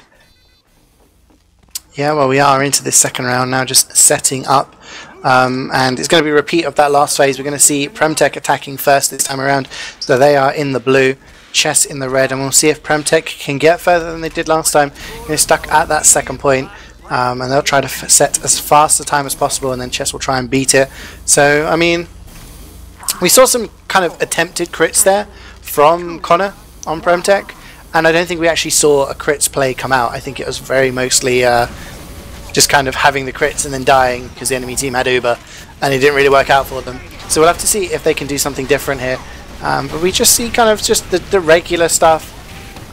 Yeah, well, we are into this second round now, just setting up. And it's going to be a repeat of that last phase. We're going to see PremTech attacking first this time around. So they are in the blue, Chess in the red, and we'll see if PremTech can get further than they did last time. They're stuck at that second point. And they'll try to set as fast a time as possible, and then Chess will try and beat it. So, I mean, we saw some kind of attempted crits there from Connor on PremTech, and I don't think we actually saw a crits play come out. I think it was very mostly just kind of having the crits and then dying because the enemy team had Uber, and it didn't really work out for them. So we'll have to see if they can do something different here. But we just see kind of just the regular stuff.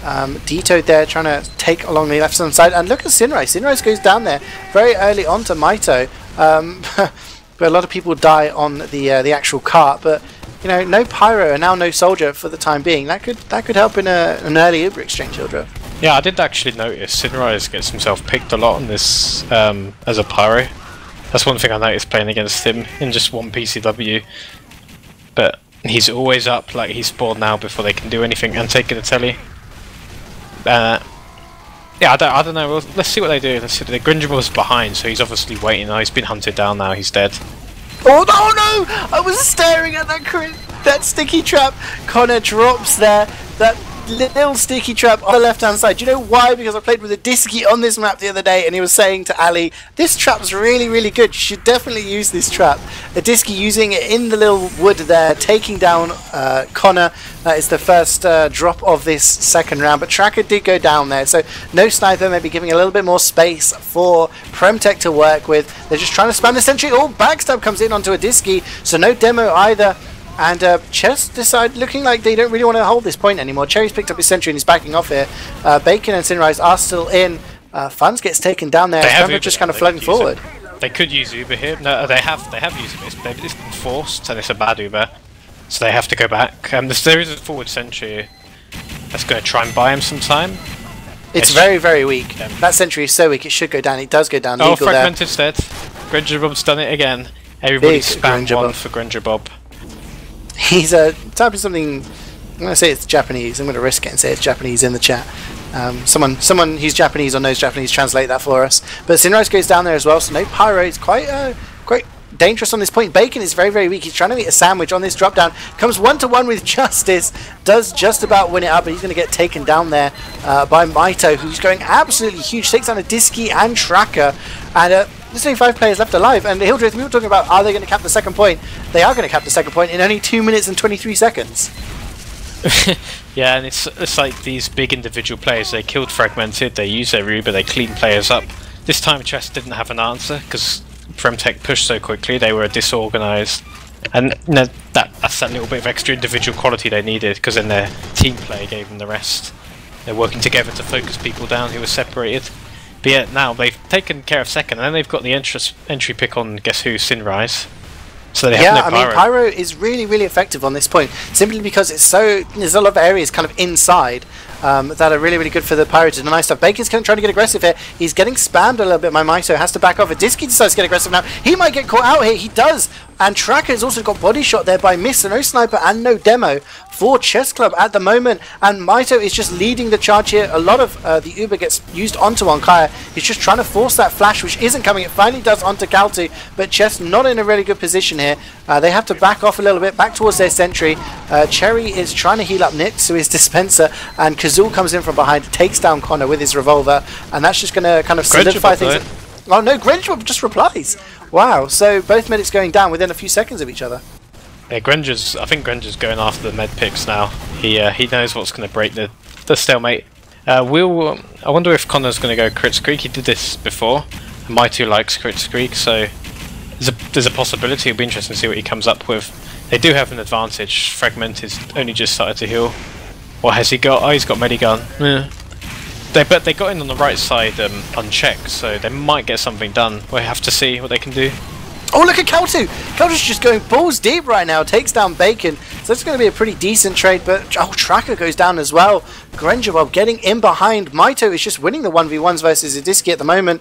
Wiethoofd there trying to take along the left hand side, and look at CeeJaey. CeeJaey goes down there very early on to Maito, but a lot of people die on the actual cart. But no pyro and now no soldier for the time being. That could help in an early Uber exchange, Hildreth. Yeah, I did actually notice CeeJaey gets himself picked a lot on this as a pyro. That's one thing I noticed playing against him in just one PCW. But he's always up, like he's spawned now before they can do anything, and taking a telly. Yeah, I don't know. Well, let's see what they do. Let's see. The Granger was behind, so he's obviously waiting. Oh, he's been hunted down now. He's dead. Oh no! I was staring at that sticky trap. Connor drops there. That little sticky trap on the left-hand side. Do you know why? Because I played with a Disky on this map the other day, and he was saying to Ali, this trap's really, really good. You should definitely use this trap. A Disky using it in the little wood there, taking down Connor. That is the first drop of this second round, but Tracker did go down there, so no sniper, maybe giving a little bit more space for PremTech to work with. They're just trying to spam the sentry. Oh, backstab comes in onto a Disky, so no demo either. And Chess decide looking like they don't really want to hold this point anymore. Cherry's picked up his sentry and he's backing off here. Bacon and Sinrise are still in. Funds gets taken down there. They're just kind of floating forward. They could use Uber here. No, they have used it. It's been forced, and it's a bad Uber. So they have to go back. There is a forward sentry that's going to try and buy him some time. It's very, very weak. That sentry is so weak, it should go down. It does go down. Oh, fragmented dead. Granger Bob's done it again. Everybody spam one for Granger Bob. He's typing something. I'm going to say it's Japanese. I'm going to risk it and say it's Japanese in the chat. Someone who's Japanese or knows Japanese translate that for us. But Sinrise goes down there as well, so no Pyro. It's quite dangerous on this point. Bacon is very, very weak. He's trying to eat a sandwich on this drop down. Comes 1-to-1 with Justice. Does just about win it up, but he's going to get taken down there by Maito, who's going absolutely huge. Takes down a Disky and Tracker. And there's only 5 players left alive. And Hildreth, we were talking about, are they going to cap the second point? They are going to cap the second point in only 2 minutes and 23 seconds. Yeah, and it's like these big individual players. They killed Fragmented, they used their Uber, they cleaned players up. This time Chess didn't have an answer because PremTech pushed so quickly, they were disorganised. And that's that little bit of extra individual quality they needed, because then their team play gave them the rest. They're working together to focus people down who were separated. But yeah, now they've taken care of second, and then they've got the entry pick on guess who, Sinrise. So they have no Pyro. I mean, Pyro is really, really effective on this point, simply because there's a lot of areas kind of inside that are really, really good for the Pyro to deny stuff. Bacon's trying to get aggressive here. He's getting spammed a little bit. My Maito has to back off. Disky decides to get aggressive now. He might get caught out here. He does. And Tracker has also got body shot there by Miss. So no sniper and no demo for Chessclub at the moment. And Maito is just leading the charge here. A lot of the Uber gets used onto Onkaya. He's just trying to force that flash, which isn't coming. It finally does onto Kaltu. But Chess not in a really good position here. They have to back off a little bit, back towards their sentry. Cherry is trying to heal up next to his dispenser. And Kazul comes in from behind, takes down Connor with his revolver. And that's just going to kind of solidify things. Oh no, Granger just replies. Wow, so both medics going down within a few seconds of each other. Yeah, I think Granger's going after the med picks now. He knows what's going to break the stalemate. I wonder if Connor's going to go Crit Creek. He did this before. Mighty likes Crit Creek, so there's a possibility. It'll be interesting to see what he comes up with. They do have an advantage. Fragmented's only just started to heal. What has he got? Oh, he's got Medigun. Yeah. But they got in on the right side unchecked, so they might get something done. We'll have to see what they can do. Oh, look at Kaltu! Kaltu's just going balls deep right now, takes down Bacon. So it's going to be a pretty decent trade, but Tracker goes down as well. Granger Bob getting in behind. Maito is just winning the 1v1s versus Idisky at the moment.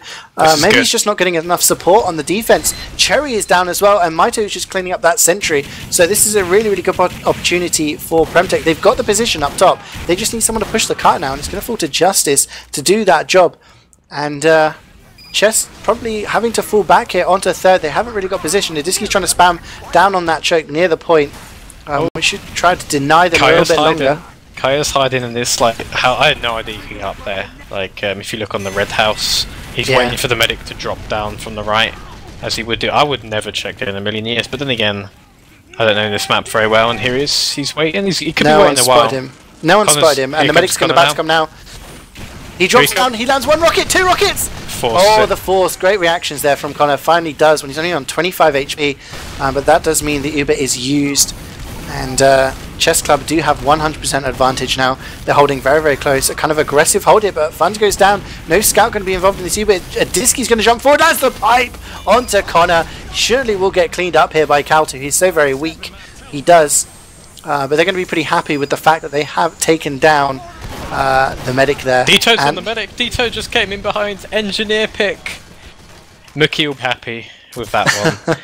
Maybe he's just not getting enough support on the defense. Cherry is down as well, and Maito is just cleaning up that sentry. So this is a really, really good opportunity for PremTech. They've got the position up top. They just need someone to push the cart now, and it's going to fall to Justice to do that job. And Chess probably having to fall back here onto third. They haven't really got position. Idisky's trying to spam down on that choke near the point. We should try to deny them a little bit longer. Kaya's hiding in this, like, I had no idea he could get up there. Like, if you look on the red house, he's waiting for the medic to drop down from the right, as he would do. I would never check it in a million years, but then again, I don't know this map very well, and here he is. He's waiting. He could be waiting a while. No one spotted him, and the medic's about to come now. He drops down, he lands 1 rocket, 2 rockets! The force, great reactions there from Connor. Finally does when he's only on 25 HP, but that does mean the Uber is used. And Chessclub do have 100% advantage now. They're holding very, very close. A kind of aggressive hold here, but Funds goes down. No scout going to be involved in this Uber. Disky's going to jump forward. That's the pipe onto Connor. Surely will get cleaned up here by Kaltu. He's so very weak. He does. But they're going to be pretty happy with the fact that they have taken down the medic there. Dito's on the medic. Dito just came in behind. Engineer pick. Mookie will be happy with that one.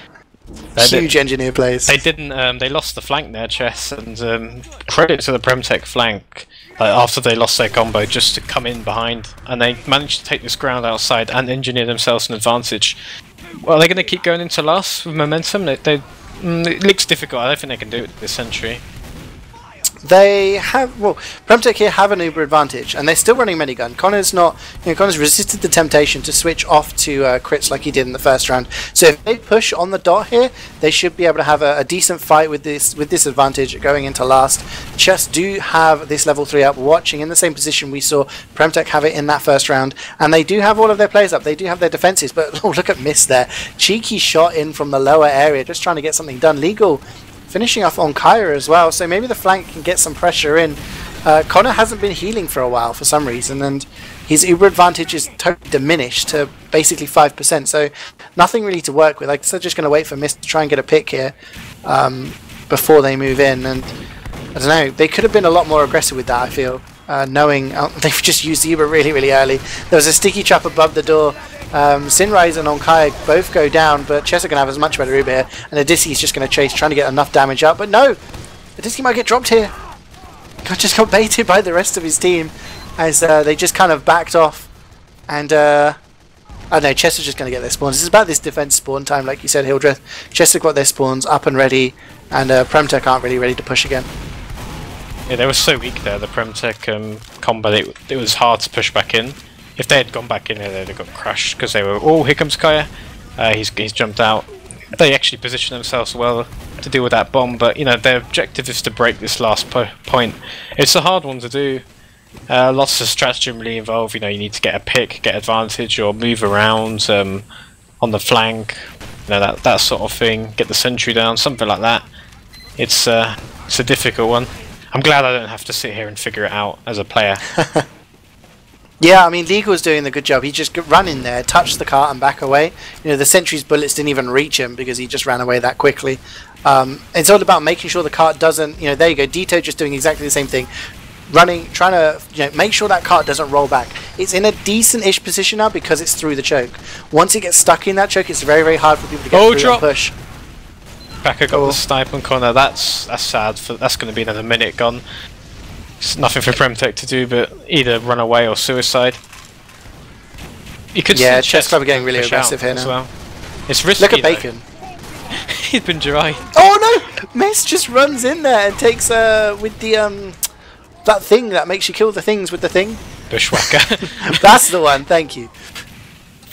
Huge engineer plays. They didn't. They lost the flank there, Chess, and credit to the PremTech flank. After they lost their combo, just to come in behind, and they managed to take this ground outside and engineer themselves an advantage. Well, they're going to keep going into last with momentum. It looks difficult. I don't think they can do it with this century. They have, well, PremTech here have an uber advantage, and they're still running minigun. Connor's not, Connor's resisted the temptation to switch off to crits like he did in the first round. So if they push on the dot here, they should be able to have a decent fight with this advantage going into last. Chess do have this level 3 up, watching in the same position we saw PremTech have it in that first round, and they do have all of their players up. They do have their defenses, but oh, look at Miss there. Cheeky shot in from the lower area, just trying to get something done. Legal finishing off on Kyra as well, so maybe the flank can get some pressure in. Connor hasn't been healing for a while for some reason, and his uber advantage is totally diminished to basically 5%, so nothing really to work with. I guess they're just going to wait for Mist to try and get a pick here before they move in, and I don't know, they could have been a lot more aggressive with that, I feel, knowing they've just used the uber really, really early. There was a sticky trap above the door. Sinrise and Onkai both go down, but Chess are going to have as much better uber here, and Odyssey is just going to chase, trying to get enough damage up, but no! Odyssey might get dropped here. Just got baited by the rest of his team as they just kind of backed off, and I don't know, Chess are just going to get their spawns. It's about this defense spawn time, like you said, Hildreth. Chess have got their spawns up and ready, and PremTech aren't really ready to push again. Yeah, they were so weak there, the PremTech combo, it was hard to push back in. If they had gone back in there, they'd have got crushed, because they were, oh, here comes Kaya. He's jumped out. They actually positioned themselves well to deal with that bomb, but, their objective is to break this last point. It's a hard one to do. Lots of stratagem really involved. You need to get a pick, get advantage, or move around on the flank, that sort of thing. Get the sentry down, something like that. It's a difficult one. I'm glad I don't have to sit here and figure it out as a player. Yeah, I mean, Legal's doing the good job. He just ran in there, touched the cart and back away. The sentry's bullets didn't even reach him because he just ran away that quickly. It's all about making sure the cart doesn't, there you go, Dito just doing exactly the same thing. Running, trying to make sure that cart doesn't roll back. It's in a decent-ish position now because it's through the choke. Once it gets stuck in that choke, it's very, very hard for people to get through and push. Packer got the snipe on corner. That's sad. That's going to be another minute gone. It's nothing for PremTech to do but either run away or suicide. You could see Chessclub are getting really aggressive here now. Well. It's risky. Look at Bacon. He's been dry. Oh no! Miss just runs in there and takes with the that thing that makes you kill the things with the thing. Bushwhacker. That's the one. Thank you.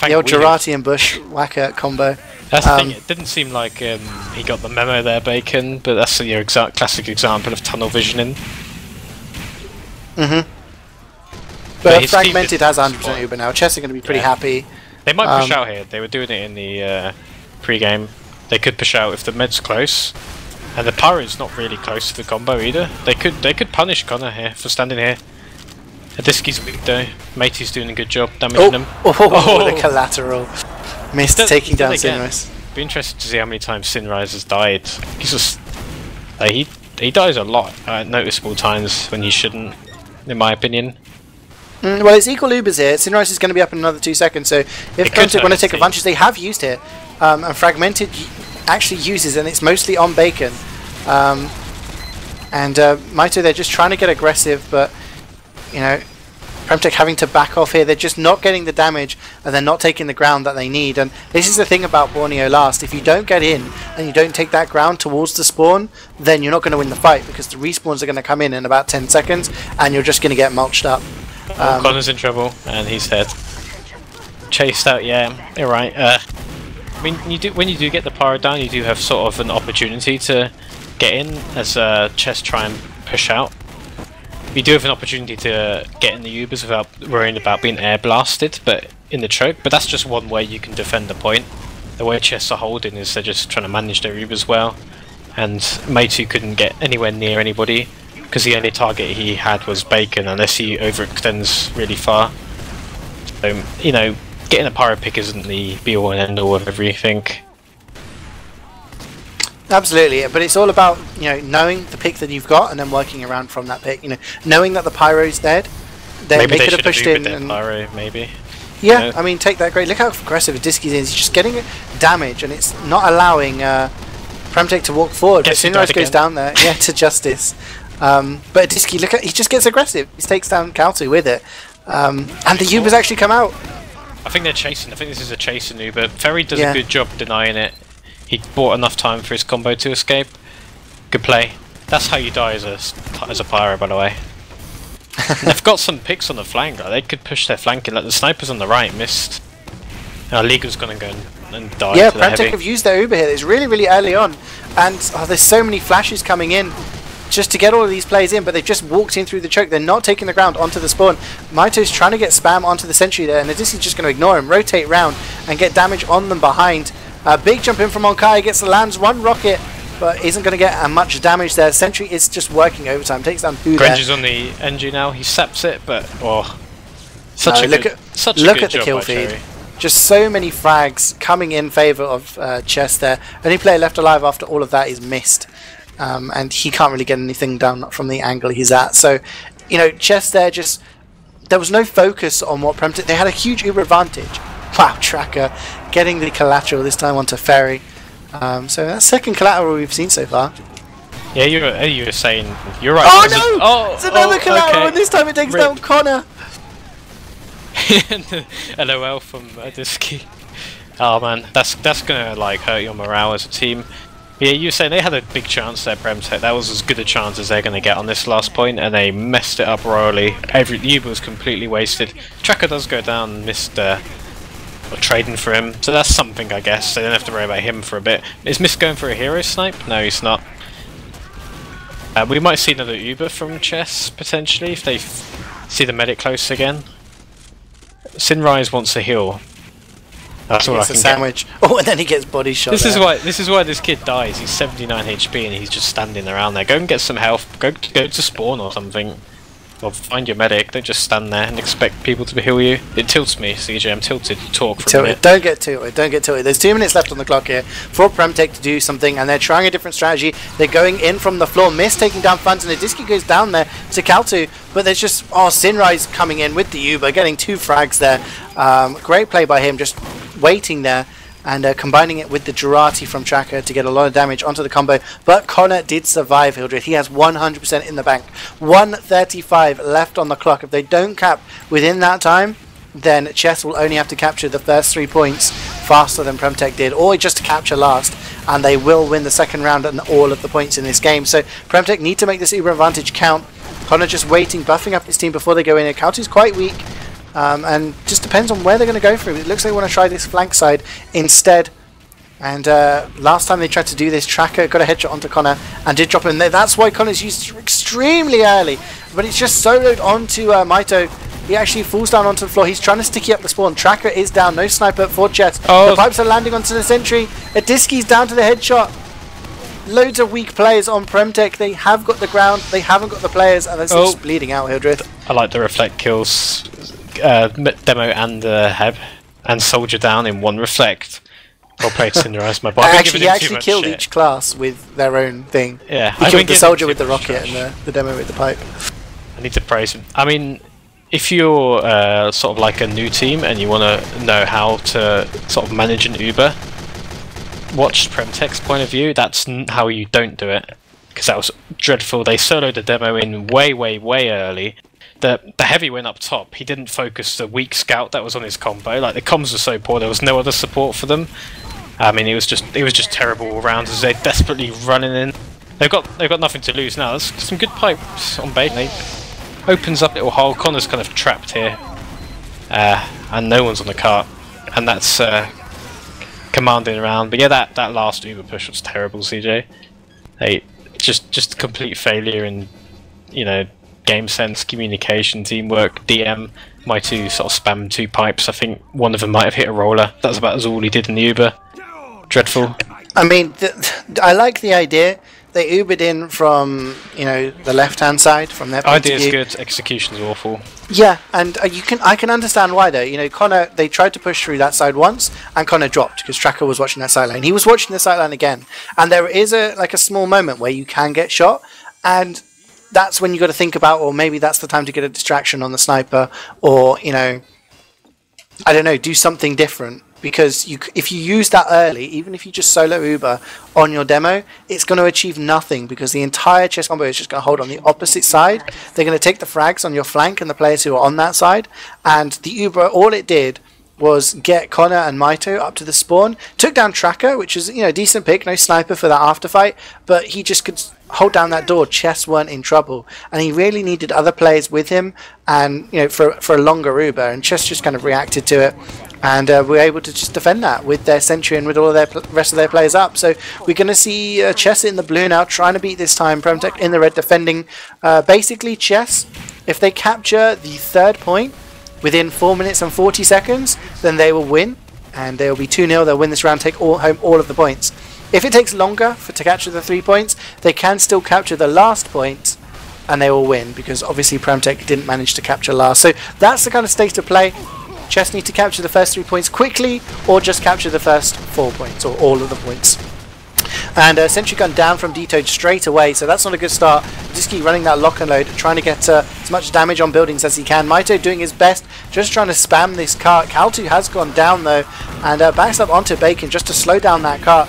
The old Girardi and Bushwhacker combo. That's the thing. It didn't seem like he got the memo there, Bacon, but that's your classic example of tunnel visioning. But Fragmented has 100% Uber now. Chess are going to be pretty happy. They might push out here. They were doing it in the pre-game. They could push out if the med's close, and the Pyro's not really close to the combo either. They could punish Connor here for standing here. Adiski's weak though. Matey's doing a good job damaging him. The collateral. Missed taking down Sinrise. Be interested to see how many times Sinrise has died. He's just he dies a lot at noticeable times when he shouldn't, in my opinion. Well, it's equal Ubers here. Sinrise is going to be up in another 2 seconds, so if PremTech want to take advantage, they have used it. And Fragmented actually uses, and it's mostly on Bacon. And Maito, they're just trying to get aggressive, but, PremTech having to back off here. They're just not getting the damage, and they're not taking the ground that they need. And this is the thing about Borneo Last. If you don't get in, and you don't take that ground towards the spawn, then you're not going to win the fight, because the respawns are going to come in about 10 seconds, and you're just going to get mulched up. Connor's in trouble, and he's dead. Chased out, yeah, you're right. I mean, when you do get the pyro down, you do have sort of an opportunity to get in as Chess try and push out. You do have an opportunity to get in the Ubers without worrying about being air blasted, but in the choke. But that's just one way you can defend the point. The way Chess are holding is they're just trying to manage their Ubers well, and Meitu couldn't get anywhere near anybody because the only target he had was Bacon, unless he overextends really far. So, getting a pyro pick isn't the be-all and end-all of everything. Absolutely, but it's all about knowing the pick that you've got and then working around from that pick. Knowing that the pyro's dead, they could have pushed in. And pyro, maybe. Yeah, I mean, take that great. Look how aggressive Adiski's is. He's just getting damage, and it's not allowing PremTech to walk forward. But Sinrise goes down there, to justice. But Adiski, look at, he just gets aggressive. He takes down Kautu with it, and the Ubers actually come out. I think they're chasing. I think this is a chasing Uber. Ferry does a good job denying it. He bought enough time for his combo to escape. Good play. That's how you die as a pyro, by the way. They've got some picks on the flank. Like, they could push their flank in. Like the snipers on the right missed. Leaguer's gonna go and die. Yeah, PremTech have used their Uber here. It's really, really early on, and there's so many flashes coming in just to get all of these plays in, but they've just walked in through the choke. They're not taking the ground onto the spawn. Maito's trying to get spam onto the sentry there, and Nadisi's just going to ignore him, rotate round, and get damage on them behind. Big jump in from Onkai, gets lands one rocket, but isn't going to get much damage there. Sentry is just working overtime, takes down Fu there. Grenj is on the NG now, he saps it, but such a look good at the kill feed. Just so many frags coming in favour of Chess there. Only player left alive after all of that is missed. And he can't really get anything down from the angle he's at. So, you know, Chess there there was no focus on what PremTech. They had a huge Uber advantage. Wow, Tracker getting the collateral this time onto Ferry. So that's second collateral we've seen so far. Yeah, you were saying, you're right. Oh no! It's another collateral, and this time it takes down Connor. LOL from Adiski. Oh man, that's gonna like hurt your morale as a team. Yeah, you were saying they had a big chance there, PremTech. That was as good a chance as they're going to get on this last point, and they messed it up royally. Uber was completely wasted. Tracker does go down and missed trading for him, so that's something, I guess. They don't have to worry about him for a bit. Is Mist going for a hero snipe? No, he's not. We might see another Uber from Chess, potentially, if they see the medic close again. Sinrise wants a heal. That's all I can sandwich. Oh, and then he gets body shot. This is why this kid dies. He's 79 HP and he's just standing around there. Go and get some health. Go to spawn or something. Or find your medic. Don't just stand there and expect people to heal you. It tilts me, CeeJaey. I'm tilted. Talk for a minute. Don't get tilted. Don't get tilted. There's 2 minutes left on the clock here for PremTech to do something, and they're trying a different strategy. They're going in from the floor. Mist taking down funds, and Adiski goes down there to Kaltu. But there's just Sinrise coming in with the Uber, getting 2 frags there. Great play by him, just waiting there. And combining it with the Jurati from Tracker to get a lot of damage onto the combo. But Connor did survive, Hildreth. He has 100% in the bank. 135 left on the clock. If they don't cap within that time, then Chess will only have to capture the first 3 points faster than PremTech did, or just to capture last, and they will win the second round and all of the points in this game. So PremTech need to make this Uber advantage count. Connor just waiting, buffing up his team before they go in. Kaltu's quite weak. And just depends on where they're going to go through. It looks like they want to try this flank side instead. And last time they tried to do this, Tracker got a headshot onto Connor and did drop him there. That's why Connor's used extremely early. But it's just soloed onto Maito. He actually falls down onto the floor. He's trying to sticky up the spawn. Tracker is down. No sniper for Chess. The pipes are landing onto the sentry. Adiski's down to the headshot. Loads of weak players on PremTech. They have got the ground. They haven't got the players. And they're just bleeding out, Hildreth. I like the reflect kills. Demo and Heb and Soldier down in one reflect. Well played, Cinderized, my boy. He actually killed each class with their own thing. Yeah, he killed the Soldier with the rocket and the Demo with the pipe. I need to praise him. I mean, if you're sort of like a new team and you want to know how to sort of manage an Uber, watch PremTech's point of view. That's how you don't do it, because that was dreadful. They soloed the Demo in way early. The heavy went up top. He didn't focus the weak scout that was on his combo. Like, the comms were so poor, there was no other support for them. I mean, it was just terrible all round as they're desperately running in. They've got nothing to lose now. There's some good pipes on bait. They opens up a little hole. Connor's kind of trapped here, and no one's on the cart, and that's commanding around. But yeah, that last Uber push was terrible, CeeJaey. Hey, just complete failure in, you know, game sense, communication, teamwork, DM. My two sort of spammed 2 pipes. I think one of them might have hit a roller. That's about all he did in the Uber. Dreadful. I mean, I like the idea. They Ubered in from, you know, the left-hand side from their point of view. Idea's good, execution's awful. Yeah, and I can understand why though. You know, Connor, they tried to push through that side once, and Connor dropped because Tracker was watching that sideline. He was watching the sideline again, and there is a small moment where you can get shot, and that's when you got to think about, or maybe that's the time to get a distraction on the sniper, or, you know, I don't know, do something different. Because if you use that early, even if you just solo Uber on your demo, it's going to achieve nothing, because the entire chess combo is just going to hold on the opposite side. They're going to take the frags on your flank and the players who are on that side, and the Uber, all it did was get Connor and Maito up to the spawn. Took down Tracker, which is, you know, a decent pick. No sniper for that after fight, but he just could hold down that door. Chess weren't in trouble, and he really needed other players with him, and you know, for a longer Uber. And Chess just kind of reacted to it, and were able to just defend that with their sentry and with all of their rest of their players up. So we're going to see Chess in the blue now, trying to beat this time. PremTech in the red defending. Basically, Chess, if they capture the 3rd point within 4 minutes and 40 seconds, then they will win, and they will be 2-0. They'll win this round, take home all of the points. If it takes longer to capture the 3 points, they can still capture the last point, and they will win, because obviously PremTech didn't manage to capture last. So that's the kind of state of play. Chess need to capture the first 3 points quickly, or just capture the first 4 points, or all of the points. And sentry gun down from Wiethoofd straight away, so that's not a good start. Just keep running that lock and load, trying to get as much damage on buildings as he can. Maito doing his best, just trying to spam this cart. Kaltu has gone down though, and backs up onto Bacon just to slow down that cart.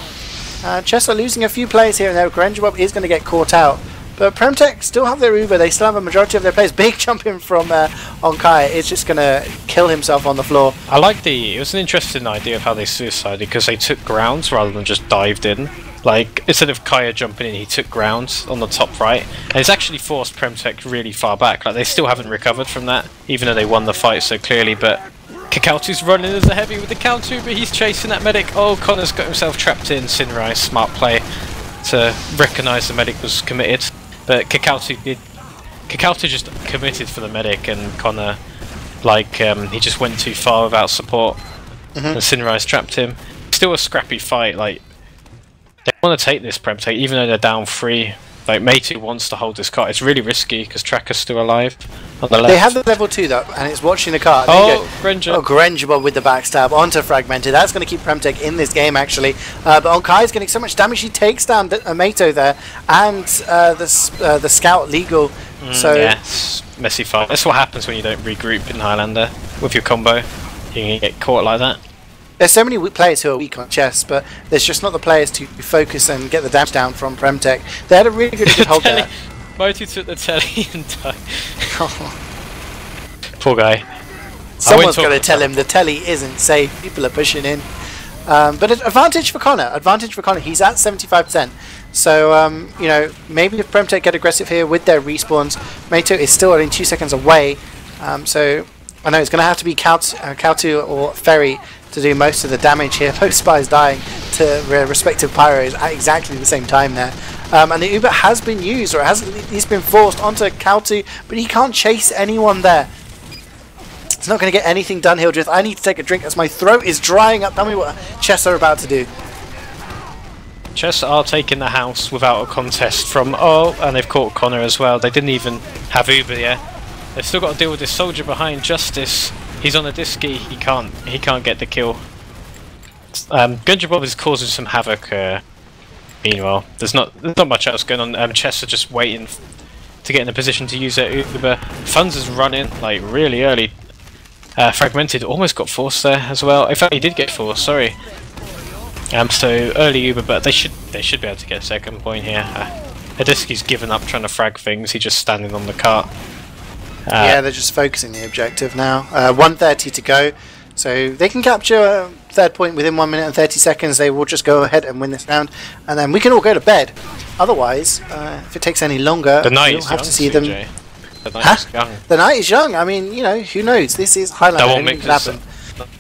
Chess are losing a few players here and there. Grenjabob is going to get caught out, but PremTech still have their Uber. They still have a majority of their players. Big jump in from Onkai is just going to kill himself on the floor. I like it was an interesting idea of how they suicided, because they took grounds rather than just dived in. Like, instead of Kaya jumping in, he took grounds on the top right, and it's actually forced PremTech really far back. Like, they still haven't recovered from that, even though they won the fight so clearly. But Kakaltu's running as a heavy with the counter, but he's chasing that medic. Oh, Connor's got himself trapped in. CeeJaey, smart play to recognise the medic was committed. But Kakaltu just committed for the medic, and Connor, like, he just went too far without support, and CeeJaey's trapped him. Still a scrappy fight. Like, they want to take this PremTech, even though they're down 3. Like, Maito wants to hold this cart. It's really risky because Tracker's still alive on the left. They have the level 2 though, and it's watching the cart. Oh, Granger. Oh, Grenjabob with the backstab onto Fragmented. That's going to keep PremTech in this game actually. But Onkai is getting so much damage. He takes down Maito there, and the scout Legal. So yeah, it's messy fight. That's what happens when you don't regroup in Highlander with your combo. You can get caught like that. There's so many players who are weak on chess, but there's just not the players to focus and get the damage down from PremTech. They had a really good hold there. Moti took the telly and died. Poor guy. Someone's going to tell him the telly isn't safe. People are pushing in. But advantage for Connor. Advantage for Connor. He's at 75%. So, you know, maybe if PremTech get aggressive here with their respawns, Maito is still only 2 seconds away. So, I know it's going to have to be Kaltu or Ferry to do most of the damage here. Both spies dying to their respective pyros at exactly the same time there. And the Uber has been used, or he's been forced onto Kaltu, but he can't chase anyone there. It's not going to get anything done, Hildreth. I need to take a drink as my throat is drying up. Tell me what Chess are about to do. Chess are taking the house without a contest from... Oh, and they've caught Connor as well. They didn't even have Uber yet. They've still got to deal with this soldier behind Justice. He's on a disky. He can't get the kill. Grenjabob is causing some havoc. Meanwhile, there's not much else going on. Chess are just waiting to get in a position to use their Uber. Funds is running like really early. Fragmented almost got forced there as well. In fact, he did get forced. Sorry. So early Uber, but they should be able to get a second point here. Adisky's given up trying to frag things. He's just standing on the cart. Yeah, they're just focusing the objective now. 1:30 to go, so they can capture a 3rd point within 1 minute and 30 seconds. They will just go ahead and win this round, and then we can all go to bed. Otherwise, if it takes any longer, we'll have to see them. The night is young. The night is young. I mean, you know, who knows? This is Highlander. Double mixes,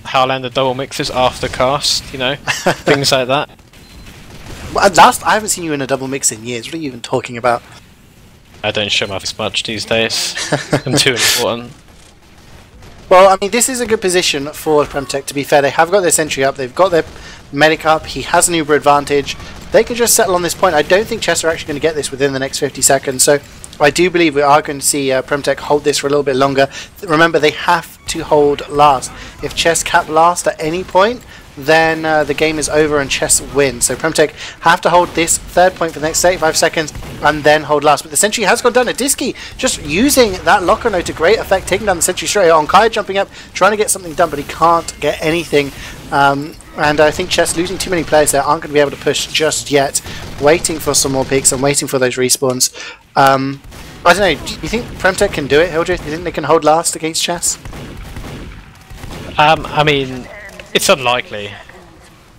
Highlander double mixes after cast. You know, things like that. Well, I haven't seen you in a double mix in years. What are you even talking about? I don't show my face much these days. I'm too important. Well, I mean, this is a good position for PremTech, to be fair. They have got their sentry up, they've got their medic up, he has an Uber advantage. They can just settle on this point. I don't think Chess are actually going to get this within the next 50 seconds, so I do believe we are going to see PremTech hold this for a little bit longer. Remember, they have to hold last. If Chess cap last at any point, then the game is over and Chess wins. So PremTech have to hold this 3rd point for the next 35 seconds and then hold last. But the sentry has gone down. Adisky just using that locker note to great effect, taking down the sentry straight on. Kai jumping up, trying to get something done, but he can't get anything. And I think Chess losing too many players there aren't going to be able to push just yet. Waiting for some more picks and waiting for those respawns. I don't know, do you think PremTech can do it, Hildreth? Do you think they can hold last against Chess? I mean, it's unlikely.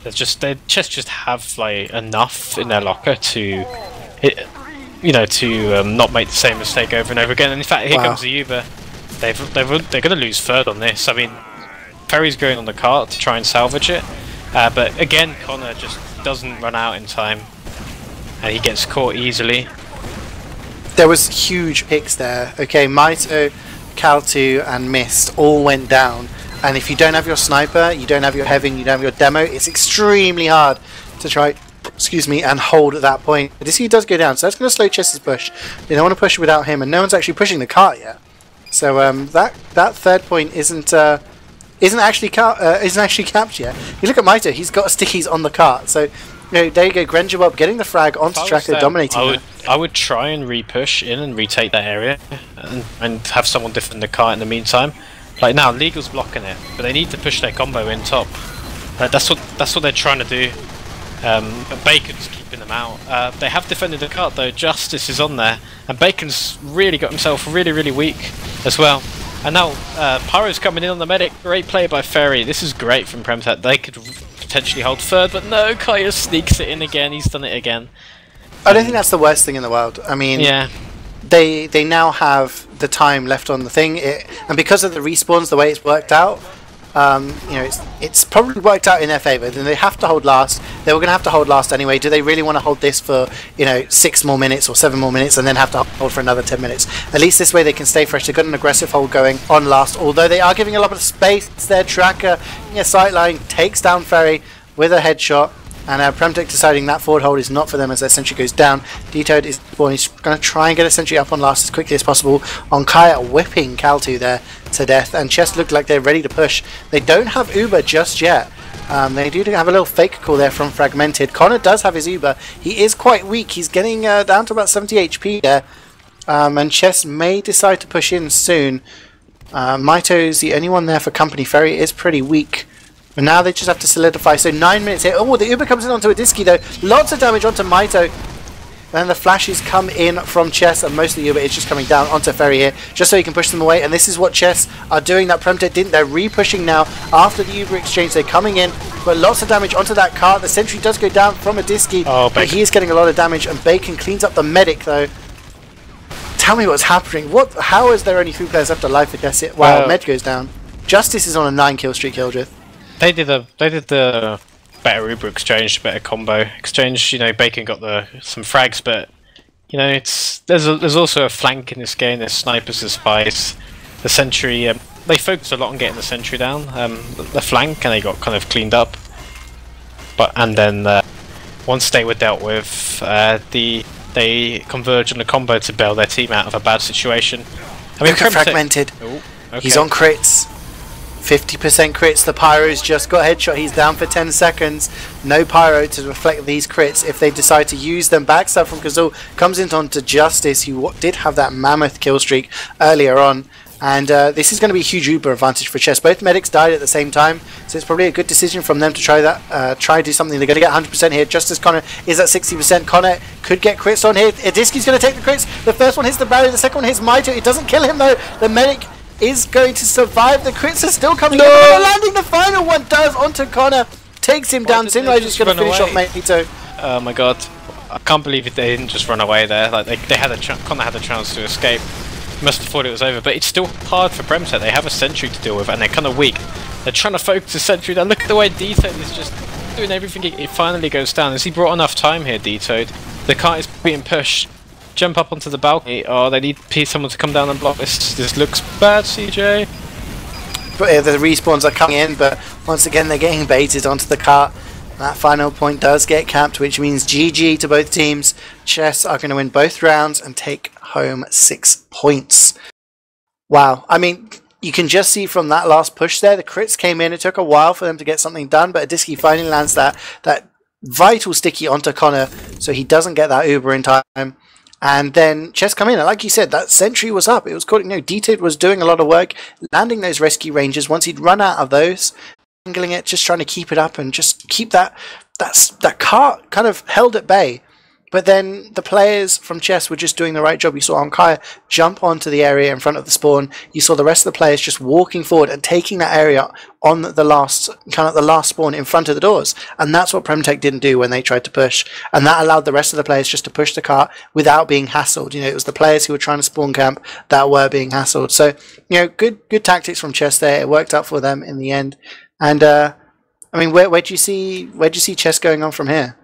Chess just have like enough in their locker to, not make the same mistake over and over again. And in fact, here comes the Uber. They're going to lose third on this. I mean, Ferry's going on the cart to try and salvage it, but again, Connor just doesn't run out in time, and he gets caught easily. There was huge picks there. Okay, Maito, Kaltu, and Mist all went down. And if you don't have your sniper, you don't have your heavy, you don't have your demo, it's extremely hard to try, and hold at that point. This he does go down, so that's going to slow Chess's push. They don't want to push without him, and no one's actually pushing the cart yet. So that third point isn't actually capped yet. You look at Maito; he's got stickies on the cart. So there you go, Grenjabob getting the frag onto Tracker, dominating. I would try and re-push in and retake that area, and have someone defend the cart in the meantime. Like now, Legal's blocking it, but they need to push their combo in top. That's what they're trying to do. But Bacon's keeping them out. They have defended the cart though. Justice is on there, and Bacon's really got himself really weak as well. And now Pyro's coming in on the medic. Great play by Ferry. This is great from PremTech. They could potentially hold third, but no, Kaya sneaks it in again. He's done it again. I don't think that's the worst thing in the world. I mean, yeah. They now have the time left on the thing, and because of the respawns, the way it's worked out, it's probably worked out in their favour. Then they have to hold last. They were going to have to hold last anyway. Do they really want to hold this for 6 more minutes or 7 more minutes, and then have to hold for another 10 minutes? At least this way they can stay fresh. They've got an aggressive hold going on last, although they are giving a lot of space. Their Tracker, sightline takes down Ferry with a headshot. And PremTech deciding that forward hold is not for them as their sentry goes down. Toad is going to try and get a sentry up on last as quickly as possible. On Kaya whipping Kaltu there to death. And Chess look like they're ready to push. They don't have Uber just yet. They do have a little fake call there from Fragmented. Connor does have his Uber. He is quite weak. He's getting down to about 70 HP there. And Chess may decide to push in soon. Maito's the only one there for company. Ferry is pretty weak. But now they just have to solidify. So 9 minutes here. Oh, the Uber comes in onto a Disky though. Lots of damage onto Maito. Then the flashes come in from Chess, and most of the Uber is just coming down onto Ferry here, just so he can push them away. And this is what Chess are doing that PremTech didn't. They're re-pushing now after the Uber exchange. They're coming in, but lots of damage onto that cart. The sentry does go down from a Disky, but he is getting a lot of damage. And Bacon cleans up the medic though. Tell me what's happening. How is there only 3 players left alive for Desert? Wow, Med goes down. Justice is on a 9-kill streak, Hildreth. They did the better Uber exchange, better combo exchange. Bacon got some frags, but there's also a flank in this game. There's snipers, there's spies. The sentry, they focus a lot on getting the sentry down, the flank, and they got kind of cleaned up. And then once they were dealt with, they converge on the combo to bail their team out of a bad situation. I mean, Fragmented. Ooh, okay. He's on crits. 50% crits. The Pyro's just got headshot. He's down for 10 seconds. No Pyro to reflect these crits if they decide to use them. Backstab from Kazul comes in onto Justice, who did have that mammoth kill streak earlier on. And this is going to be a huge Uber advantage for Chess. Both medics died at the same time, so it's probably a good decision from them to try that. Try to do something. They're going to get 100% here. Justice Connor is at 60%. Connor could get crits on here. Disky's going to take the crits. The first one hits the barrier. The second one hits Maito. It doesn't kill him though. The medic is going to survive. The crits are still coming in. Landing the final one does onto Connor. Takes him down. CeeJaey is going to finish off Maito. Oh my god. I can't believe they didn't just run away there. Like they had Connor had a chance to escape. Must have thought it was over, but it's still hard for PremTech. They have a sentry to deal with, and they're kind of weak. They're trying to focus the sentry down. Look at the way D-Toad is just doing everything. It finally goes down. Has he brought enough time here, D-Toad? The cart is being pushed. Jump up onto the balcony. Oh, they need someone to come down and block this. This looks bad, CeeJaey. But the respawns are coming in, but once again they're getting baited onto the cart. That final point does get capped, which means GG to both teams. Chess are going to win both rounds and take home 6 points. Wow. I mean, you can just see from that last push there, the crits came in. It took a while for them to get something done, but Disky finally lands that vital sticky onto Connor, so he doesn't get that Uber in time. And then Chess come in, and like you said, that sentry was up. It was called, D-Toad was doing a lot of work, landing those rescue ranges. Once he'd run out of those, angling it, just trying to keep it up and just keep that cart kind of held at bay. but then the players from Chess were just doing the right job. You saw Onkaya jump onto the area in front of the spawn. You saw the rest of the players just walking forward and taking that area on the last spawn in front of the doors. And that's what PremTech didn't do when they tried to push. And that allowed the rest of the players just to push the cart without being hassled. It was the players who were trying to spawn camp that were being hassled. So, good tactics from Chess there. It worked out for them in the end. And where do you see Chess going on from here?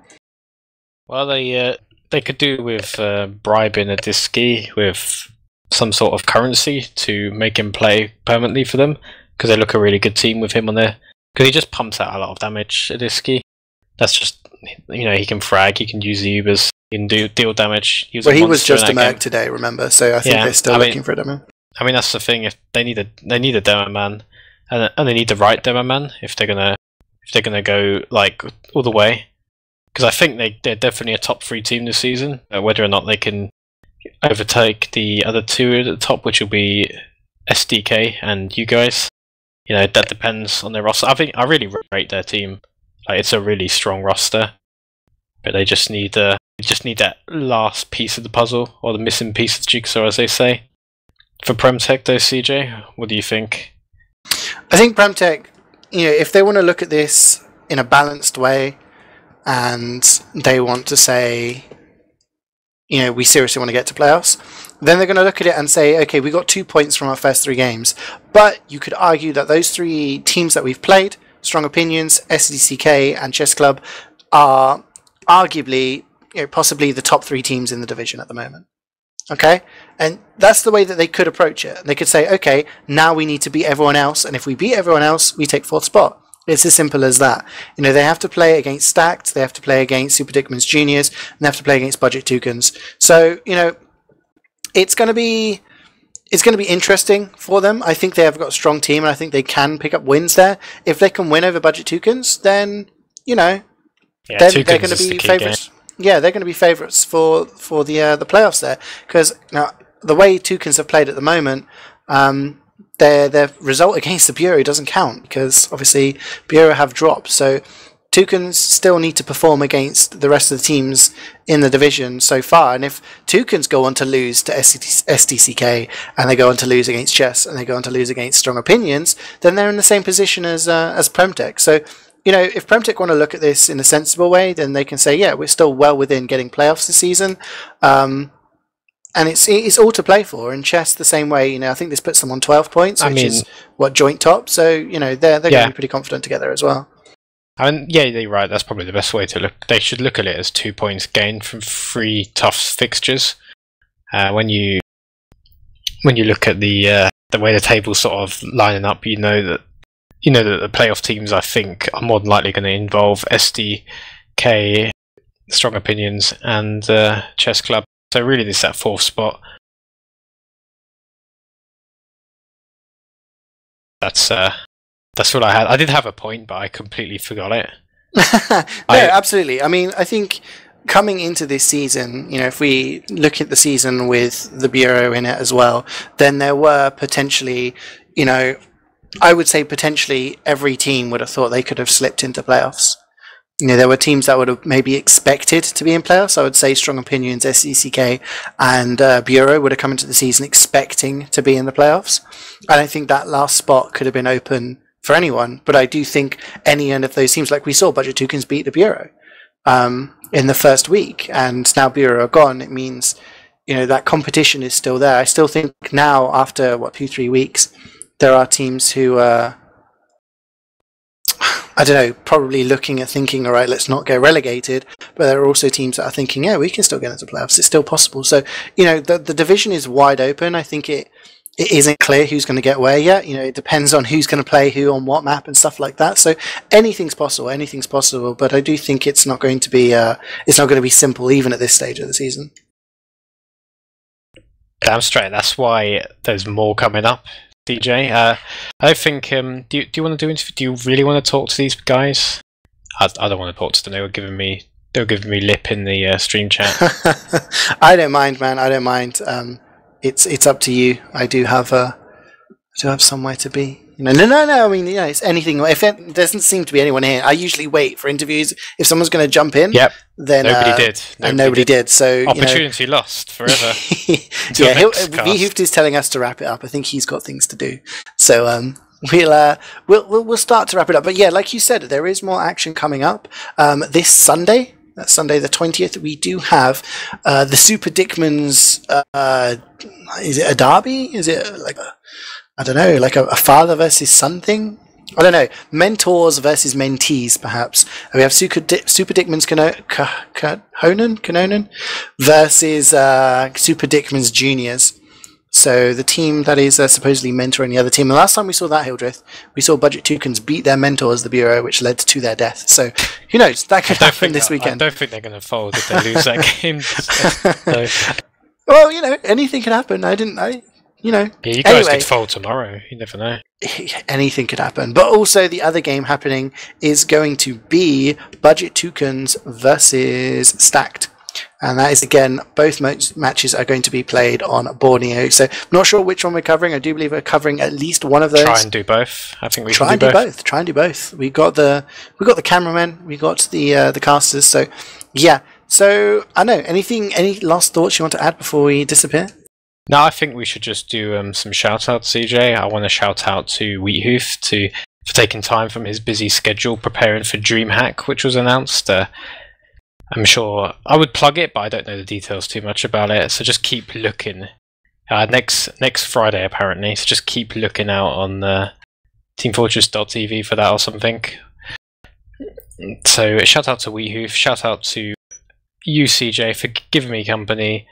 Well, they could do with bribing a Disky with some sort of currency to make him play permanently for them, because they look a really good team with him on there. Because he just pumps out a lot of damage, a Disky. That's just, he can frag, he can use the Ubers, he can deal damage. He was just a merc today, remember? So I think they're still looking for a demo. That's the thing. If they need a demo man, and they need the right demo man if they're gonna go like all the way. Because I think they're definitely a top 3 team this season. Whether or not they can overtake the other 2 at the top, which will be SDK and you guys, that depends on their roster. I really rate their team. It's a really strong roster, but they just need that last piece of the puzzle, or the missing piece of the jigsaw, as they say. For PremTech, though, CeeJaey, what do you think? I think PremTech, if they want to look at this in a balanced way, and they want to say, we seriously want to get to playoffs, then they're going to look at it and say, okay, we got 2 points from our first 3 games. But you could argue that those 3 teams that we've played, Strong Opinions, SDCK, and Chessclub, are arguably, possibly the top 3 teams in the division at the moment. Okay? And that's the way that they could approach it. They could say, okay, now we need to beat everyone else, and if we beat everyone else, we take 4th spot. It's as simple as that. They have to play against Stacked, they have to play against Super Dickman's Juniors, and they have to play against Budget Toucans. So, it's going to be interesting for them. I think they have got a strong team, and I think they can pick up wins there. If they can win over Budget Toucans, then they're going to be favourites. Yeah, they're going to be favourites for the playoffs there, because now the way Toucans have played at the moment, their result against the Bureau doesn't count, because obviously Bureau have dropped. So Toucans still need to perform against the rest of the teams in the division so far. And if Toucans go on to lose to SDCK, and they go on to lose against Chess, and they go on to lose against Strong Opinions, then they're in the same position as PremTech. So, if PremTech want to look at this in a sensible way, then they can say, yeah, we're still well within getting playoffs this season. And it's all to play for. And Chess the same way. I think this puts them on 12 points, which is joint top. So they're going to be pretty confident together as well. You're right. That's probably the best way to look. They should look at it as 2 points gained from 3 tough fixtures. When you look at the way the table's sort of lining up, that the playoff teams, I think, are more than likely going to involve SDK, Strong Opinions, and Chessclub. So really, this is that 4th spot. That's what I had. I did have a point, but I completely forgot it. Absolutely. I think coming into this season, if we look at the season with the Bureau in it as well, then there were potentially, I would say potentially every team would have thought they could have slipped into playoffs. There were teams that would have maybe expected to be in playoffs. I would say Strong Opinions, SCCK, and Bureau would have come into the season expecting to be in the playoffs. And I think that last spot could have been open for anyone. But I do think any of those teams, like we saw Budget Toucans beat the Bureau in the first week, and now Bureau are gone. It means that competition is still there. I still think now, after 2-3 weeks, there are teams who I don't know, probably looking at thinking, all right, let's not get relegated. But there are also teams that are thinking, yeah, we can still get into playoffs. It's still possible. So, the division is wide open. I think it isn't clear who's going to get where yet. It depends on who's going to play who on what map and stuff like that. So anything's possible. But I do think it's not going to be simple even at this stage of the season. Damn straight. That's why there's more coming up. CeeJaey, I think. Do you want to do interview? Do you really want to talk to these guys? I don't want to talk to them. They were giving me lip in the stream chat. I don't mind, man. I don't mind. It's up to you. I do have somewhere to be. No. I mean, it's anything. If it doesn't seem to be anyone here, I usually wait for interviews. If someone's going to jump in, then nobody did. Nobody did. So opportunity lost forever. Wiethoofd is telling us to wrap it up. I think he's got things to do. So we'll start to wrap it up. But yeah, like you said, there is more action coming up this Sunday. That's Sunday the 20th. We do have the Super Dickmans. Is it a derby? Is it like I don't know, like a father versus son thing? I don't know. Mentors versus mentees, perhaps. We have Super Dickmans Kanonen versus Super Dickmans Juniors. So the team that is supposedly mentoring the other team. The last time we saw that, Hildreth, we saw Budget Toucans beat their mentors, the Bureau, which led to their death. So who knows? That could happen this weekend. I don't think they're going to fold if they lose that game. So. Well, anything could happen. Yeah, you guys could fold tomorrow. You never know. Anything could happen. But also the other game happening is going to be Budget Toucans versus Stacked. And that is, again, both matches are going to be played on Borneo. So I'm not sure which one we're covering. I do believe we're covering at least one of those. Try and do both. I think we try can and do both. Try and do both. We got the cameramen. We got the casters. So yeah. So I know. Any last thoughts you want to add before we disappear? No, I think we should just do some shout outs, CeeJaey. I want to shout out to Wiethoofd for taking time from his busy schedule preparing for DreamHack, which was announced. I'm sure I would plug it, but I don't know the details too much about it. So just keep looking. Next Friday, apparently. So just keep looking out on teamfortress.tv for that or something. So shout out to Wiethoofd. Shout out to you, CeeJaey, for giving me company.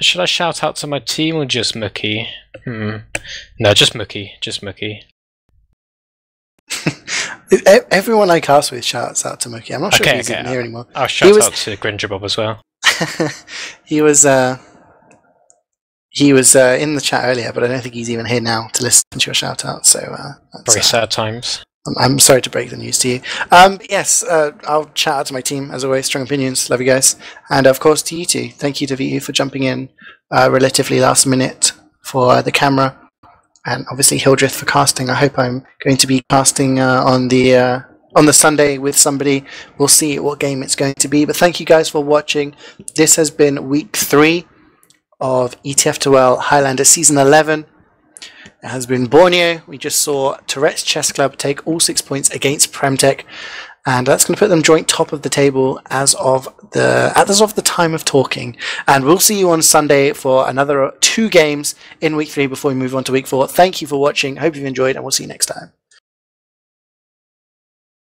Should I shout out to my team or just Mookie? No, just Mookie. Just Mookie. Everyone I cast with shouts out to Mookie. I'm not sure if he's even here anymore. I'll shout out to Gringer Bob as well. He was in the chat earlier, but I don't think he's even here now to listen to your shout out. So very sad times. I'm sorry to break the news to you. Yes, I'll shout out to my team as always. Strong opinions, love you guys, and of course to you two. Thank you to VU for jumping in relatively last minute for the camera. And obviously Hildreth for casting. I hope I'm going to be casting on the Sunday with somebody. We'll see what game it's going to be. But thank you guys for watching. This has been week 3 of ETF2L Highlander Season 11. It has been Borneo. We just saw Tourettes Chessclub take all 6 points against PremTech. And that's going to put them joint top of the table as of the time of talking. And we'll see you on Sunday for another 2 games in week 3 before we move on to week 4. Thank you for watching. Hope you've enjoyed, and we'll see you next time.